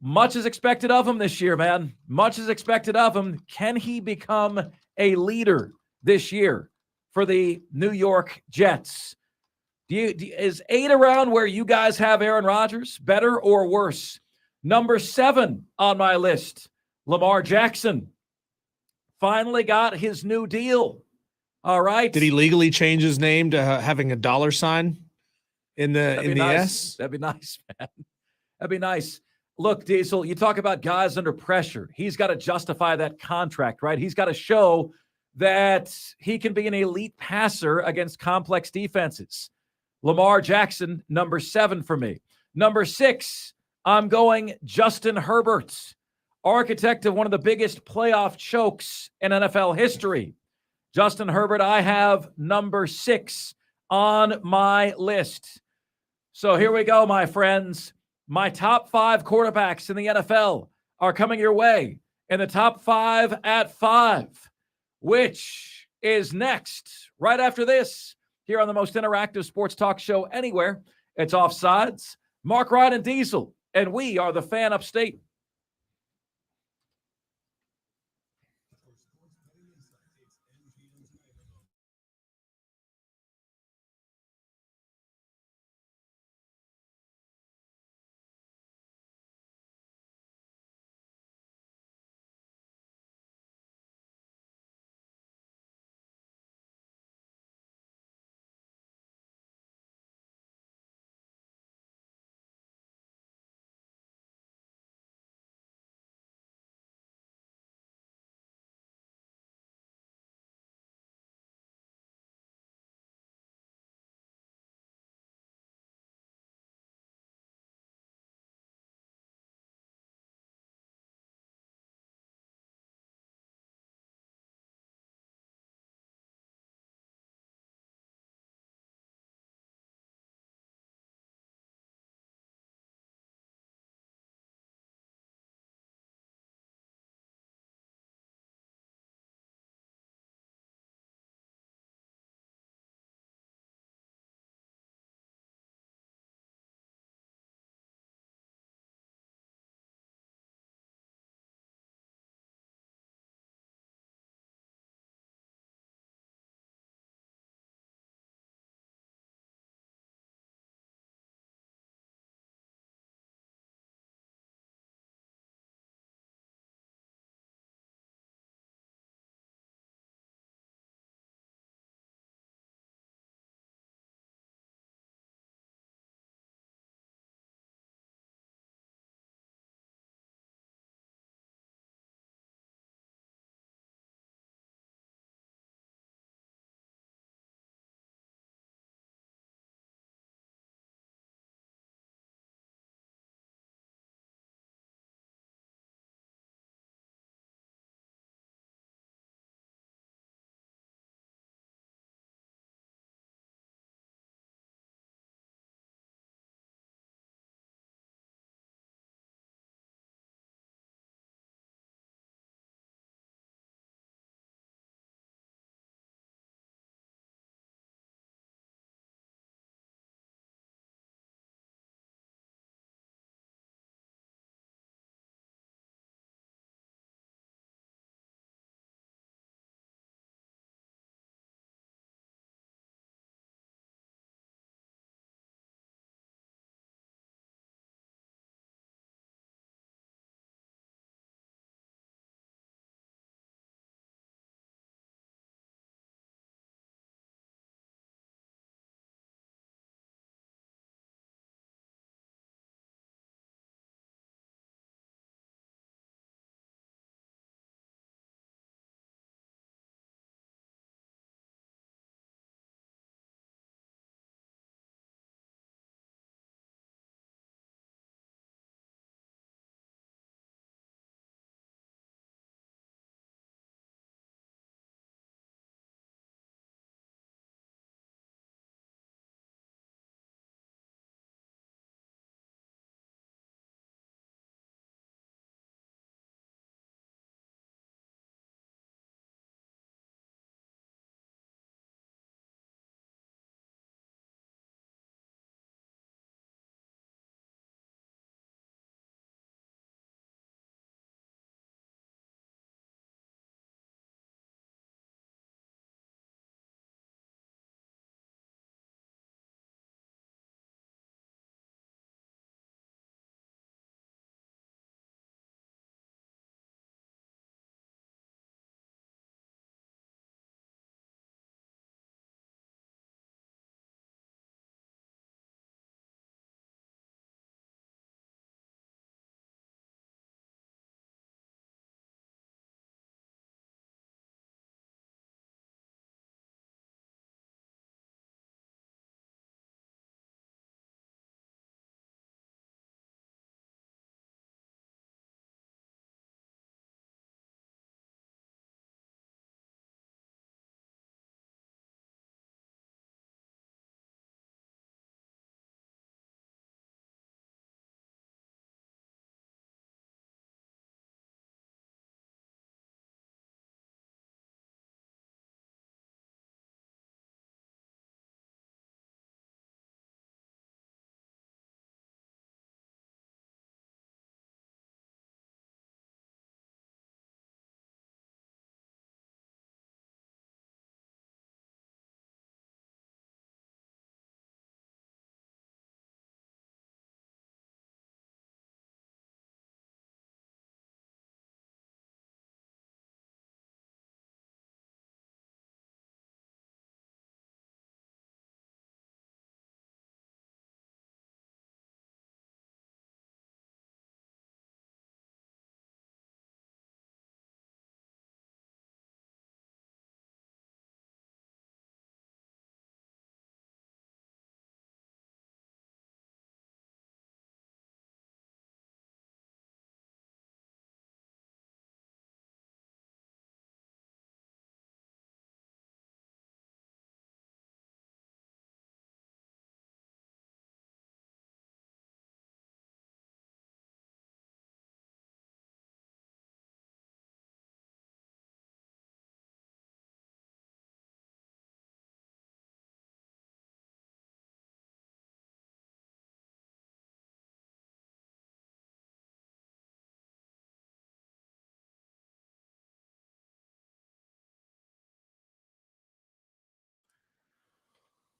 Much is expected of him this year, man. Much is expected of him. Can he become a leader this year for the New York Jets? Is 8 around where you guys have Aaron Rodgers? Better or worse? Number 7 on my list, Lamar Jackson. Finally got his new deal. All right. Did he legally change his name to having a dollar sign in the S? That'd be nice, man. That'd be nice. Look, Diesel, you talk about guys under pressure. He's got to justify that contract, right? He's got to show that he can be an elite passer against complex defenses. Lamar Jackson, number 7 for me. Number 6, I'm going Justin Herbert, architect of one of the biggest playoff chokes in NFL history. Justin Herbert, I have number 6 on my list. So here we go, my friends. My top 5 quarterbacks in the NFL are coming your way in the top 5 at 5, which is next, right after this, here on the most interactive sports talk show anywhere. It's Offsides. Mark Ryan and Diesel, and we are the Fan Upstate.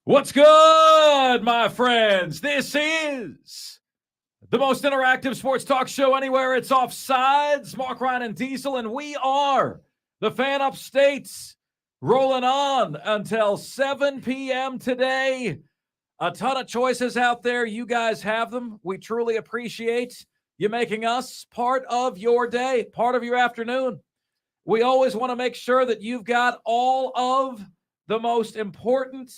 What's good, my friends? This is the most interactive sports talk show anywhere. It's Offsides, Mark, Ryan, and Diesel, and we are the Fan Upstates, rolling on until 7 p.m. today. A ton of choices out there. You guys have them. We truly appreciate you making us part of your day, part of your afternoon. We always want to make sure that you've got all of the most important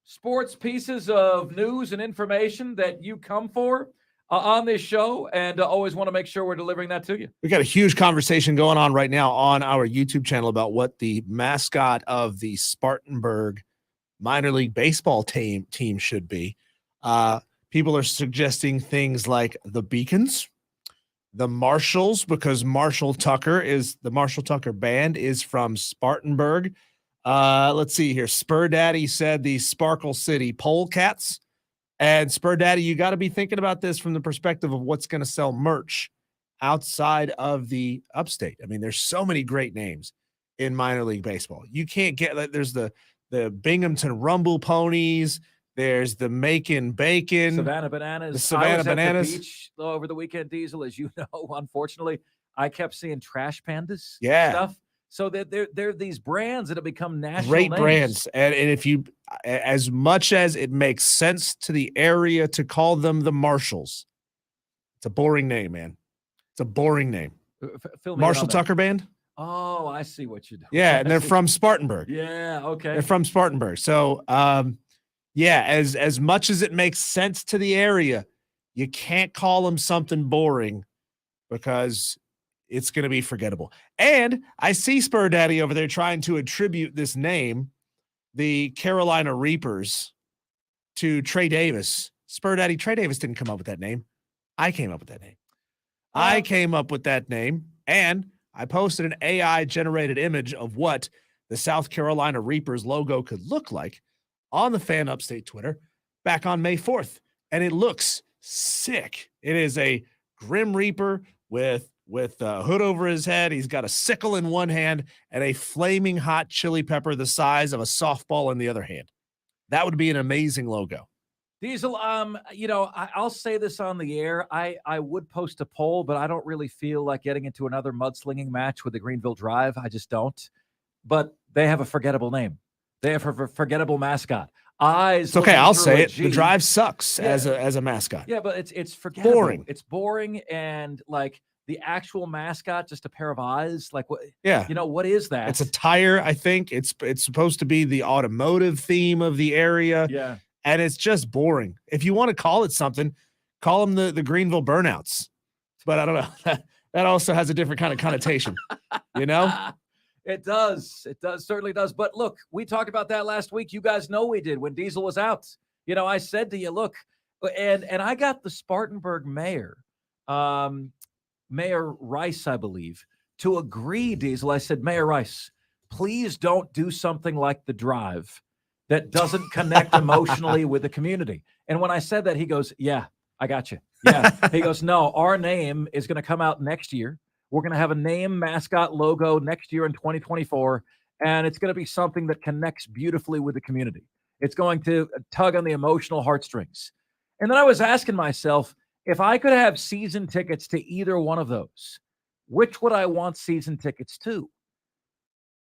sports pieces of news and information that you come for on this show, and always want to make sure we're delivering that to you. We got a huge conversation going on right now on our YouTube channel about what the mascot of the Spartanburg minor league baseball team should be. People are suggesting things like the Beacons, the Marshalls, because the Marshall Tucker band is from Spartanburg. Let's see here. Spur Daddy said the Sparkle City Polecats. And Spur Daddy, you got to be thinking about this from the perspective of what's going to sell merch outside of the upstate. I mean, there's so many great names in minor league baseball. You can't get, there's the Binghamton Rumble Ponies. There's the Macon Bacon. Savannah Bananas. The Savannah Bananas. At the beach over the weekend, Diesel, as you know, unfortunately, I kept seeing Trash Pandas stuff. So they're these brands that have become national great names. brands. And if you, as much as it makes sense to the area to call them the Marshalls, it's a boring name, man. It's a boring name. Marshall Tucker Band. Oh, I see what you're doing. Yeah, and they're from Spartanburg. Yeah, okay. They're from Spartanburg. So, yeah, as much as it makes sense to the area, you can't call them something boring because it's going to be forgettable. And I see Spur Daddy over there trying to attribute this name, the Carolina Reapers, to Trey Davis. Spur Daddy, Trey Davis didn't come up with that name. I came up with that name. I came up with that name, and I posted an AI-generated image of what the South Carolina Reapers logo could look like on the Fan Upstate Twitter back on May 4th, and it looks sick. It is a Grim Reaper with a hood over his head. He's got a sickle in one hand and a flaming hot chili pepper the size of a softball in the other hand. That would be an amazing logo. Diesel, I'll say this on the air. I would post a poll, but I don't really feel like getting into another mudslinging match with the Greenville Drive. I just don't. But they have a forgettable name. They have a forgettable mascot. It's okay. I'll say it. The Drive sucks as a mascot. Yeah, but it's forgettable. Boring. It's boring, and like the actual mascot, just a pair of eyes. Like what? Yeah. What is that? It's a tire. I think it's supposed to be the automotive theme of the area. Yeah. And it's just boring. If you want to call it something, call them the Greenville Burnouts. But I don't know. That also has a different kind of connotation. It does. It does. Certainly does. But look, we talked about that last week. You guys know we did when Diesel was out. I said to you, look, and I got the Spartanburg mayor, Mayor Rice, I believe, to agree, Diesel. I said, Mayor Rice, please don't do something like the Drive that doesn't connect emotionally with the community. And when I said that, he goes, yeah, I got you. Yeah. He goes, no, our name is going to come out next year. We're going to have a name mascot logo next year in 2024, and it's going to be something that connects beautifully with the community. It's going to tug on the emotional heartstrings. And then I was asking myself, if I could have season tickets to either one of those, which would I want season tickets to?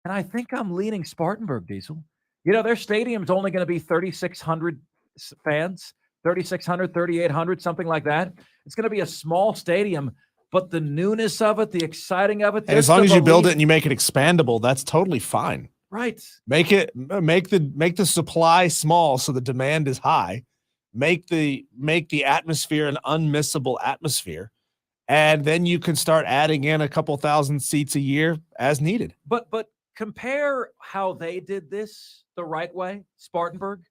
And I think I'm leaning Spartanburg, Diesel. Their stadium's only going to be 3,600 fans, 3,600, 3,800, something like that. It's going to be a small stadium, but the newness of it, the exciting of it. And as long as you build it and you make it expandable, that's totally fine. Right. Make the supply small so the demand is high. Make the atmosphere an unmissable atmosphere. And then you can start adding in a couple thousand seats a year as needed. But compare how they did this the right way, Spartanburg,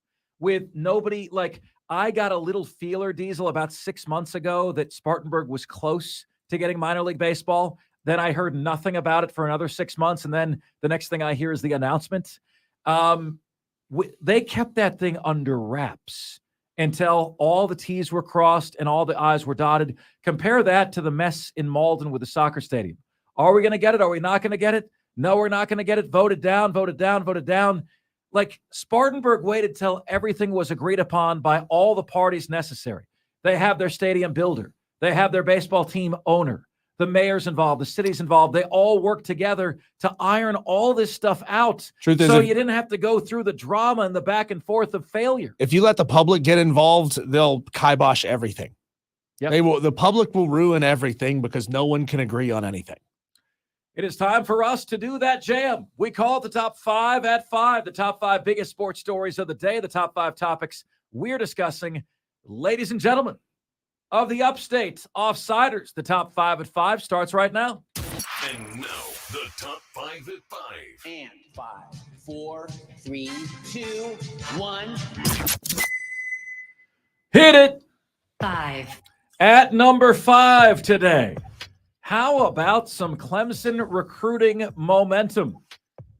with nobody. Like, I got a little feeler, Diesel, about 6 months ago that Spartanburg was close to getting minor league baseball. Then I heard nothing about it for another 6 months. And then the next thing I hear is the announcement. They kept that thing under wraps until all the T's were crossed and all the I's were dotted. Compare that to the mess in Malden with the soccer stadium. Are we going to get it? Are we not going to get it? No, we're not going to get it. Voted down, voted down, voted down. Like, Spartanburg waited till everything was agreed upon by all the parties necessary. They have their stadium builder. They have their baseball team owner. The mayor's involved. The city's involved. They all work together to iron all this stuff out. Truth is, so you didn't have to go through the drama and the back and forth of failure. if you let the public get involved, they'll kibosh everything. Yep. The public will ruin everything because no one can agree on anything. It is time for us to do that jam. We call it the Top 5 at 5, the top 5 biggest sports stories of the day, the top 5 topics we're discussing. Ladies and gentlemen of the Upstate Offsiders, the Top 5 at 5 starts right now. And now, the Top 5 at 5. And 5, 4, 3, 2, 1. Hit it. 5. At number 5 today. How about some Clemson recruiting momentum?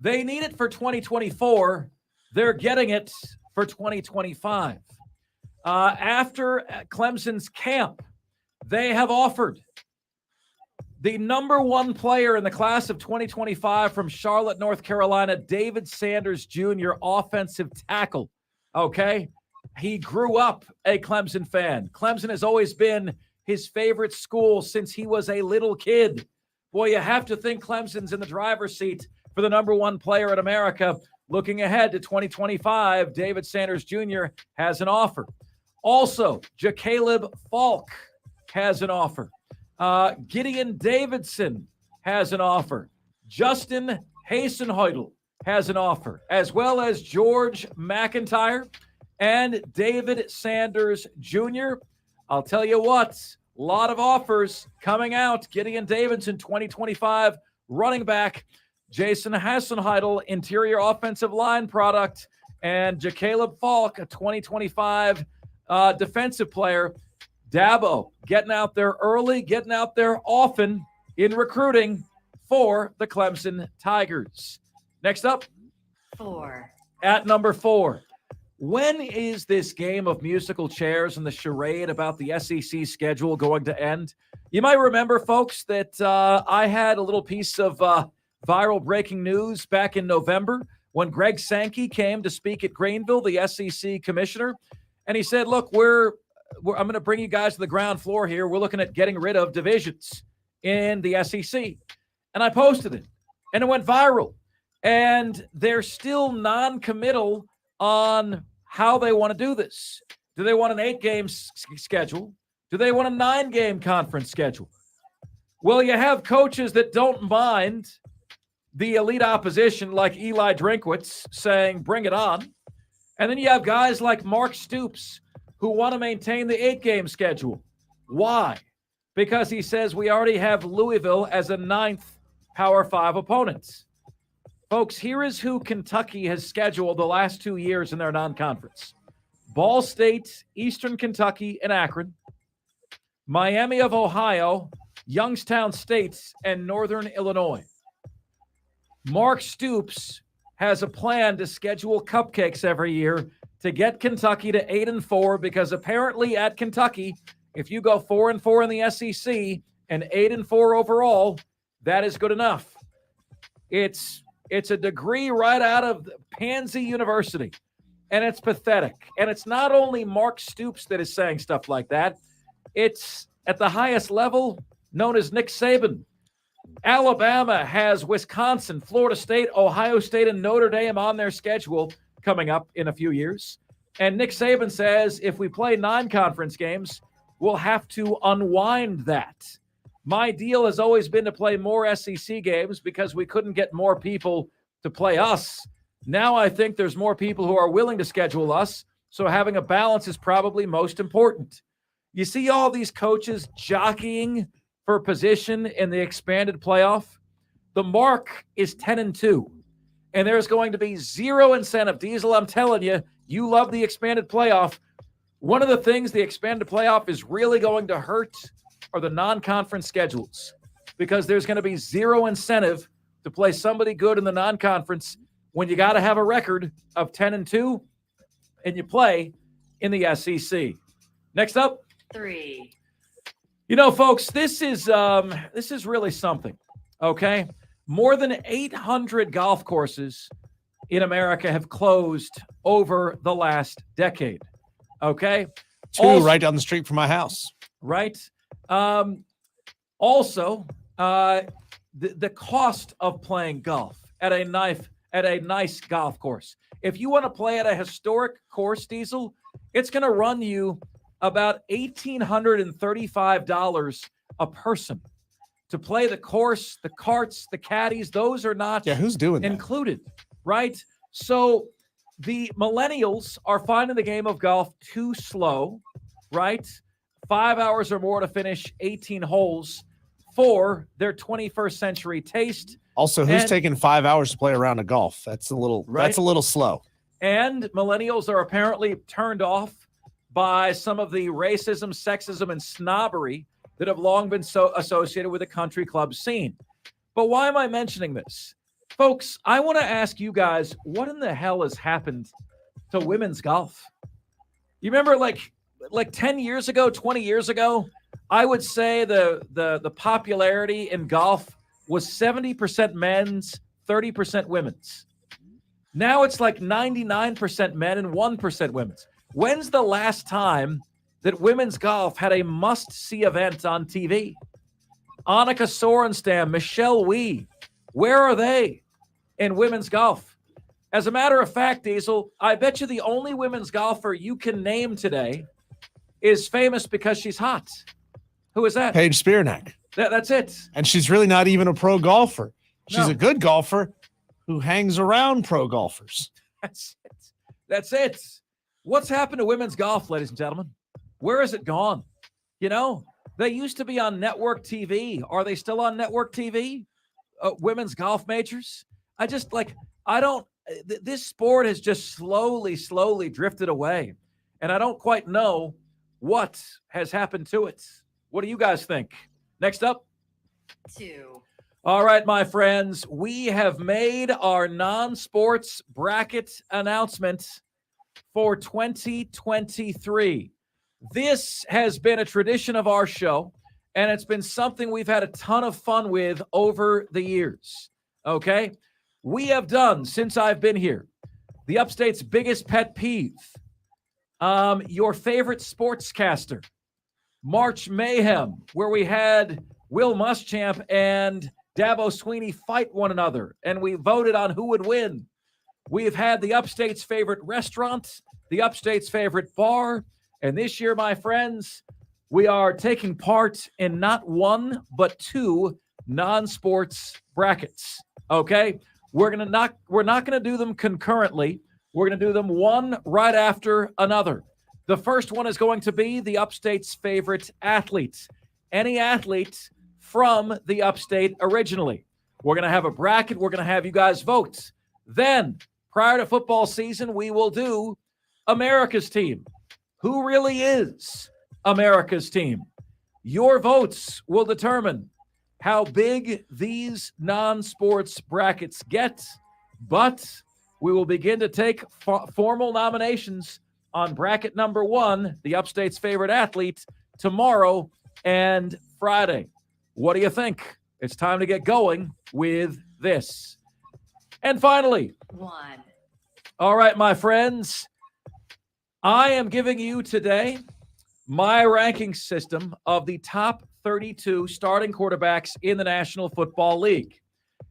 They need it for 2024. They're getting it for 2025. After Clemson's camp, they have offered the number 1 player in the class of 2025 from Charlotte, North Carolina, David Sanders Jr., offensive tackle. Okay? He grew up a Clemson fan. Clemson has always been his favorite school since he was a little kid. Boy, you have to think Clemson's in the driver's seat for the number 1 player in America. Looking ahead to 2025, David Sanders Jr. has an offer. Also, Jacaleb Falk has an offer. Gideon Davidson has an offer. Justin Hasenheudel has an offer, as well as George McIntyre and David Sanders Jr. I'll tell you what, a lot of offers coming out. Gideon Davidson, 2025 running back. Jason Hasenheudel, interior offensive line product. And Jacaleb Falk, a 2025 defensive player. Dabo getting out there early, getting out there often in recruiting for the Clemson Tigers. Next up, 4. at number 4. When is this game of musical chairs and the charade about the SEC schedule going to end? You might remember, folks, that I had a little piece of viral breaking news back in November when Greg Sankey came to speak at Greenville, the SEC commissioner, and he said, look, I'm going to bring you guys to the ground floor here. We're looking at getting rid of divisions in the SEC. And I posted it, and it went viral. And they're still non-committal on how they want to do this. Do they want an 8-game schedule? Do they want a 9-game conference schedule? Well, you have coaches that don't mind the elite opposition like Eli Drinkwitz saying, bring it on. And then you have guys like Mark Stoops who want to maintain the 8-game schedule. Why? Because he says we already have Louisville as a 9th Power 5 opponent. Folks, here is who Kentucky has scheduled the last 2 years in their non-conference. Ball State, Eastern Kentucky, and Akron. Miami of Ohio, Youngstown State, and Northern Illinois. Mark Stoops has a plan to schedule cupcakes every year to get Kentucky to 8-4, because apparently at Kentucky, if you go 4-4 in the SEC and 8-4 overall, that is good enough. It's a degree right out of Pansy University, and it's pathetic. And it's not only Mark Stoops that is saying stuff like that. It's at the highest level, known as Nick Saban. Alabama has Wisconsin, Florida State, Ohio State, and Notre Dame on their schedule coming up in a few years. And Nick Saban says if we play 9 conference games, we'll have to unwind that. My deal has always been to play more SEC games because we couldn't get more people to play us. Now I think there's more people who are willing to schedule us, so having a balance is probably most important. You see all these coaches jockeying for position in the expanded playoff? The mark is 10-2, and there's going to be zero incentive. Diesel, I'm telling you, you love the expanded playoff. One of the things the expanded playoff is really going to hurt are the non-conference schedules, because there's going to be zero incentive to play somebody good in the non-conference when you got to have a record of 10-2 and you play in the SEC. Next up, 3. You know, folks, this is really something. Okay, more than 800 golf courses in America have closed over the last decade. Okay? Two Also- right down the street from my house. Right? Also, the cost of playing golf at a nice golf course. If you want to play at a historic course, Diesel, it's going to run you about $1,835 a person to play the course, the carts, the caddies. Those are not Yeah, who's doing that? included, right? So the millennials are finding the game of golf too slow, right? 5 hours or more to finish 18 holes for their 21st century taste. Also, who's And- taking 5 hours to play a round of golf? That's a little slow. And millennials are apparently turned off by some of the racism, sexism, and snobbery that have long been so associated with the country club scene. But why am I mentioning this? Folks, I want to ask you guys, what in the hell has happened to women's golf? You remember like 10 years ago, 20 years ago, I would say the popularity in golf was 70% men's, 30% women's. Now it's like 99% men and 1% women's. When's the last time that women's golf had a must-see event on TV? Annika Sorenstam, Michelle Wie, where are they in women's golf? As a matter of fact, Diesel, I bet you the only women's golfer you can name today is famous because she's hot. Who is that? Paige Spearneck. That's it. And she's really not even a pro golfer. She's No. a good golfer who hangs around pro golfers. That's it. That's it. What's happened to women's golf, ladies and gentlemen? Where has it gone? You know, they used to be on network TV. Are they still on network TV? Women's golf majors? This sport has just slowly drifted away. And I don't quite know what has happened to it. What do you guys think? Next up. 2, All right, my friends, we have made our non-sports bracket announcement for 2023. This has been a tradition of our show, and it's been something we've had a ton of fun with over the years. Okay? We have done, since I've been here, the Upstate's biggest pet peeve, your favorite sportscaster, March Mayhem, where we had Will Muschamp and Dabo Sweeney fight one another, and we voted on who would win. We've had the Upstate's favorite restaurant, the Upstate's favorite bar, and this year, my friends, we are taking part in not one, but two non-sports brackets, okay? We're not going to do them concurrently. We're going to do them one right after another. The first one is going to be the Upstate's favorite athlete. Any athlete from the Upstate originally. We're going to have a bracket. We're going to have you guys vote. Then, prior to football season, we will do America's team. Who really is America's team? Your votes will determine how big these non-sports brackets get, but we will begin to take formal nominations on bracket number one, the Upstate's favorite athlete, tomorrow and Friday. What do you think? It's time to get going with this. And finally, 1, all right, my friends, I am giving you today my ranking system of the top 32 starting quarterbacks in the National Football League.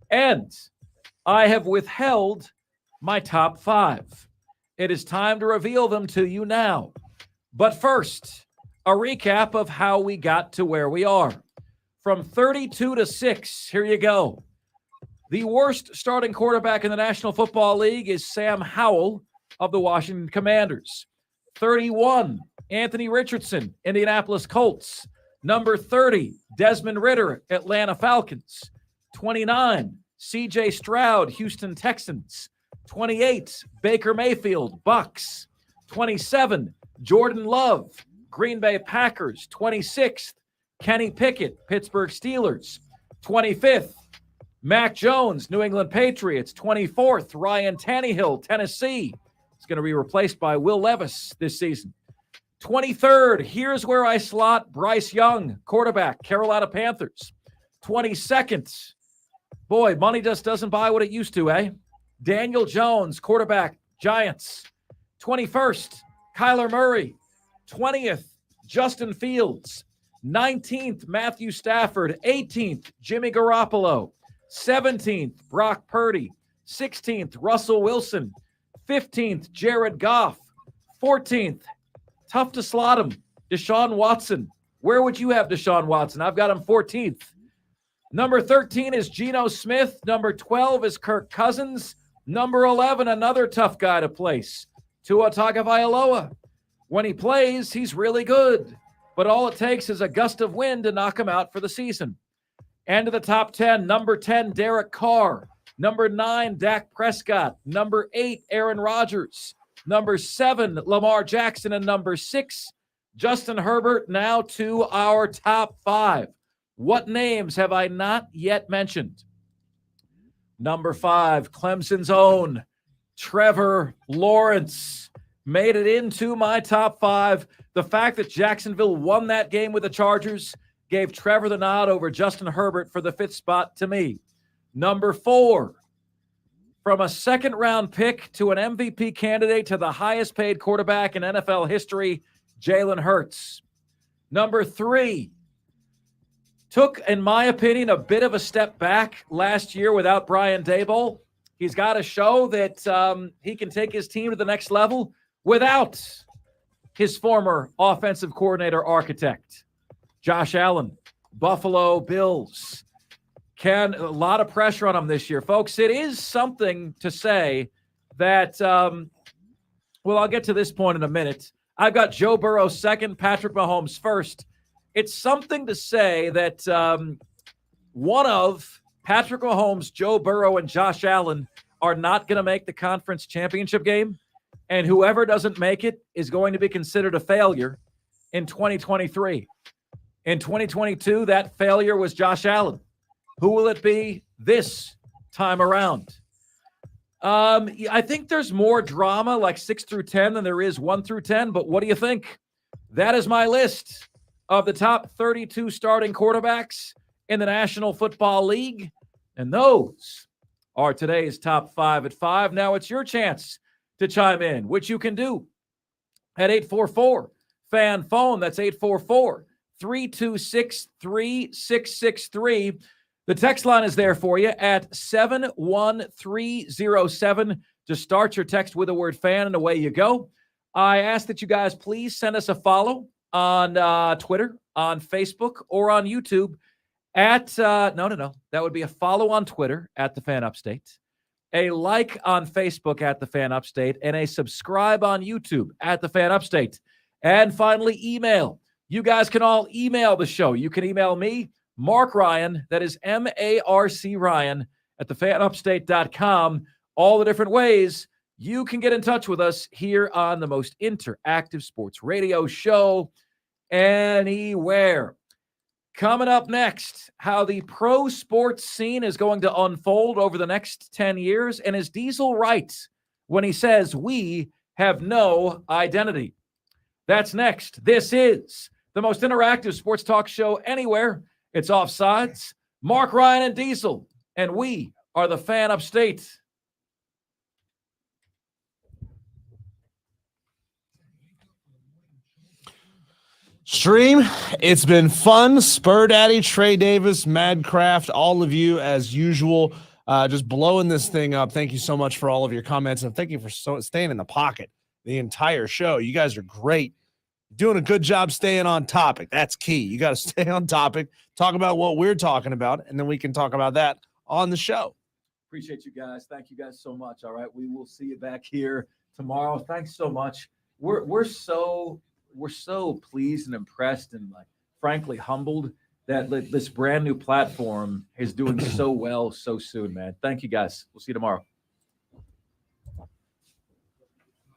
And I have withheld my top 5. It is time to reveal them to you now. But first, a recap of how we got to where we are. From 32 to 6, here you go. The worst starting quarterback in the National Football League is Sam Howell of the Washington Commanders. 31, Anthony Richardson, Indianapolis Colts. Number 30, Desmond Ridder, Atlanta Falcons. 29, C.J. Stroud, Houston Texans. 28, Baker Mayfield, Bucks. 27, Jordan Love, Green Bay Packers. 26th, Kenny Pickett, Pittsburgh Steelers. 25th, Mac Jones, New England Patriots. 24th, Ryan Tannehill, Tennessee. He's going to be replaced by Will Levis this season. 23rd, here's where I slot Bryce Young, quarterback, Carolina Panthers. 22nd, boy, money just doesn't buy what it used to, eh? Daniel Jones, quarterback, Giants. 21st, Kyler Murray. 20th, Justin Fields. 19th, Matthew Stafford. 18th, Jimmy Garoppolo. 17th, Brock Purdy. 16th, Russell Wilson. 15th, Jared Goff. 14th, tough to slot him, Deshaun Watson. Where would you have Deshaun Watson? I've got him 14th. Number 13 is Geno Smith. Number 12 is Kirk Cousins. Number 11, another tough guy to place, Tua Tagovailoa. When he plays, he's really good, but all it takes is a gust of wind to knock him out for the season. And to the top 10, number 10, Derek Carr. Number 9, Dak Prescott. Number 8, Aaron Rodgers. Number 7, Lamar Jackson. And number 6, Justin Herbert. Now to our top 5. What names have I not yet mentioned? Number 5, Clemson's own Trevor Lawrence made it into my top 5. The fact that Jacksonville won that game with the Chargers gave Trevor the nod over Justin Herbert for the 5th spot to me. Number 4, from a second-round pick to an MVP candidate to the highest-paid quarterback in NFL history, Jalen Hurts. Number 3, took, in my opinion, a bit of a step back last year without Brian Daboll. He's got to show that he can take his team to the next level without his former offensive coordinator architect, Josh Allen. Buffalo Bills. A lot of pressure on him this year. Folks, it is something to say that, well, I'll get to this point in a minute. I've got Joe Burrow second, Patrick Mahomes first. It's something to say that one of Patrick Mahomes, Joe Burrow, and Josh Allen are not going to make the conference championship game, and whoever doesn't make it is going to be considered a failure in 2023. In 2022, that failure was Josh Allen. Who will it be this time around? I think there's more drama like 6 through 10 than there is 1 through 10, but what do you think? That is my list of the top 32 starting quarterbacks in the National Football League, and those are today's top 5 at 5. Now it's your chance to chime in, which you can do at 844-FAN phone. That's 844-326-3663. The text line is there for you at 71307 to start your text with the word fan, and away you go. I ask that you guys please send us a follow on Twitter, on Facebook, or on YouTube at, no. That would be a follow on Twitter at The Fan Upstate, a like on Facebook at The Fan Upstate, and a subscribe on YouTube at The Fan Upstate. And finally, email. You guys can all email the show. You can email me, Mark Ryan, that is M-A-R-C Ryan, at thefanupstate.com. All the different ways you can get in touch with us here on the most interactive sports radio show anywhere. Coming up next, how the pro sports scene is going to unfold over the next 10 years. And is Diesel right when he says we have no identity? That's next. This is the most interactive sports talk show anywhere. It's Offsides. Mark Ryan and Diesel, and we are the Fan Upstate. Stream, it's been fun. Spur Daddy, Trey Davis, Madcraft, all of you as usual, just blowing this thing up. Thank you so much for all of your comments, and thank you for staying in the pocket the entire show. You guys are great. Doing a good job staying on topic. That's key. You got to stay on topic, talk about what we're talking about, and then we can talk about that on the show. Appreciate you guys. Thank you guys so much. All right, we will see you back here tomorrow. Thanks so much. We're so pleased and impressed and, like, frankly humbled that this brand new platform is doing so well so soon, man. Thank you guys. We'll see you tomorrow.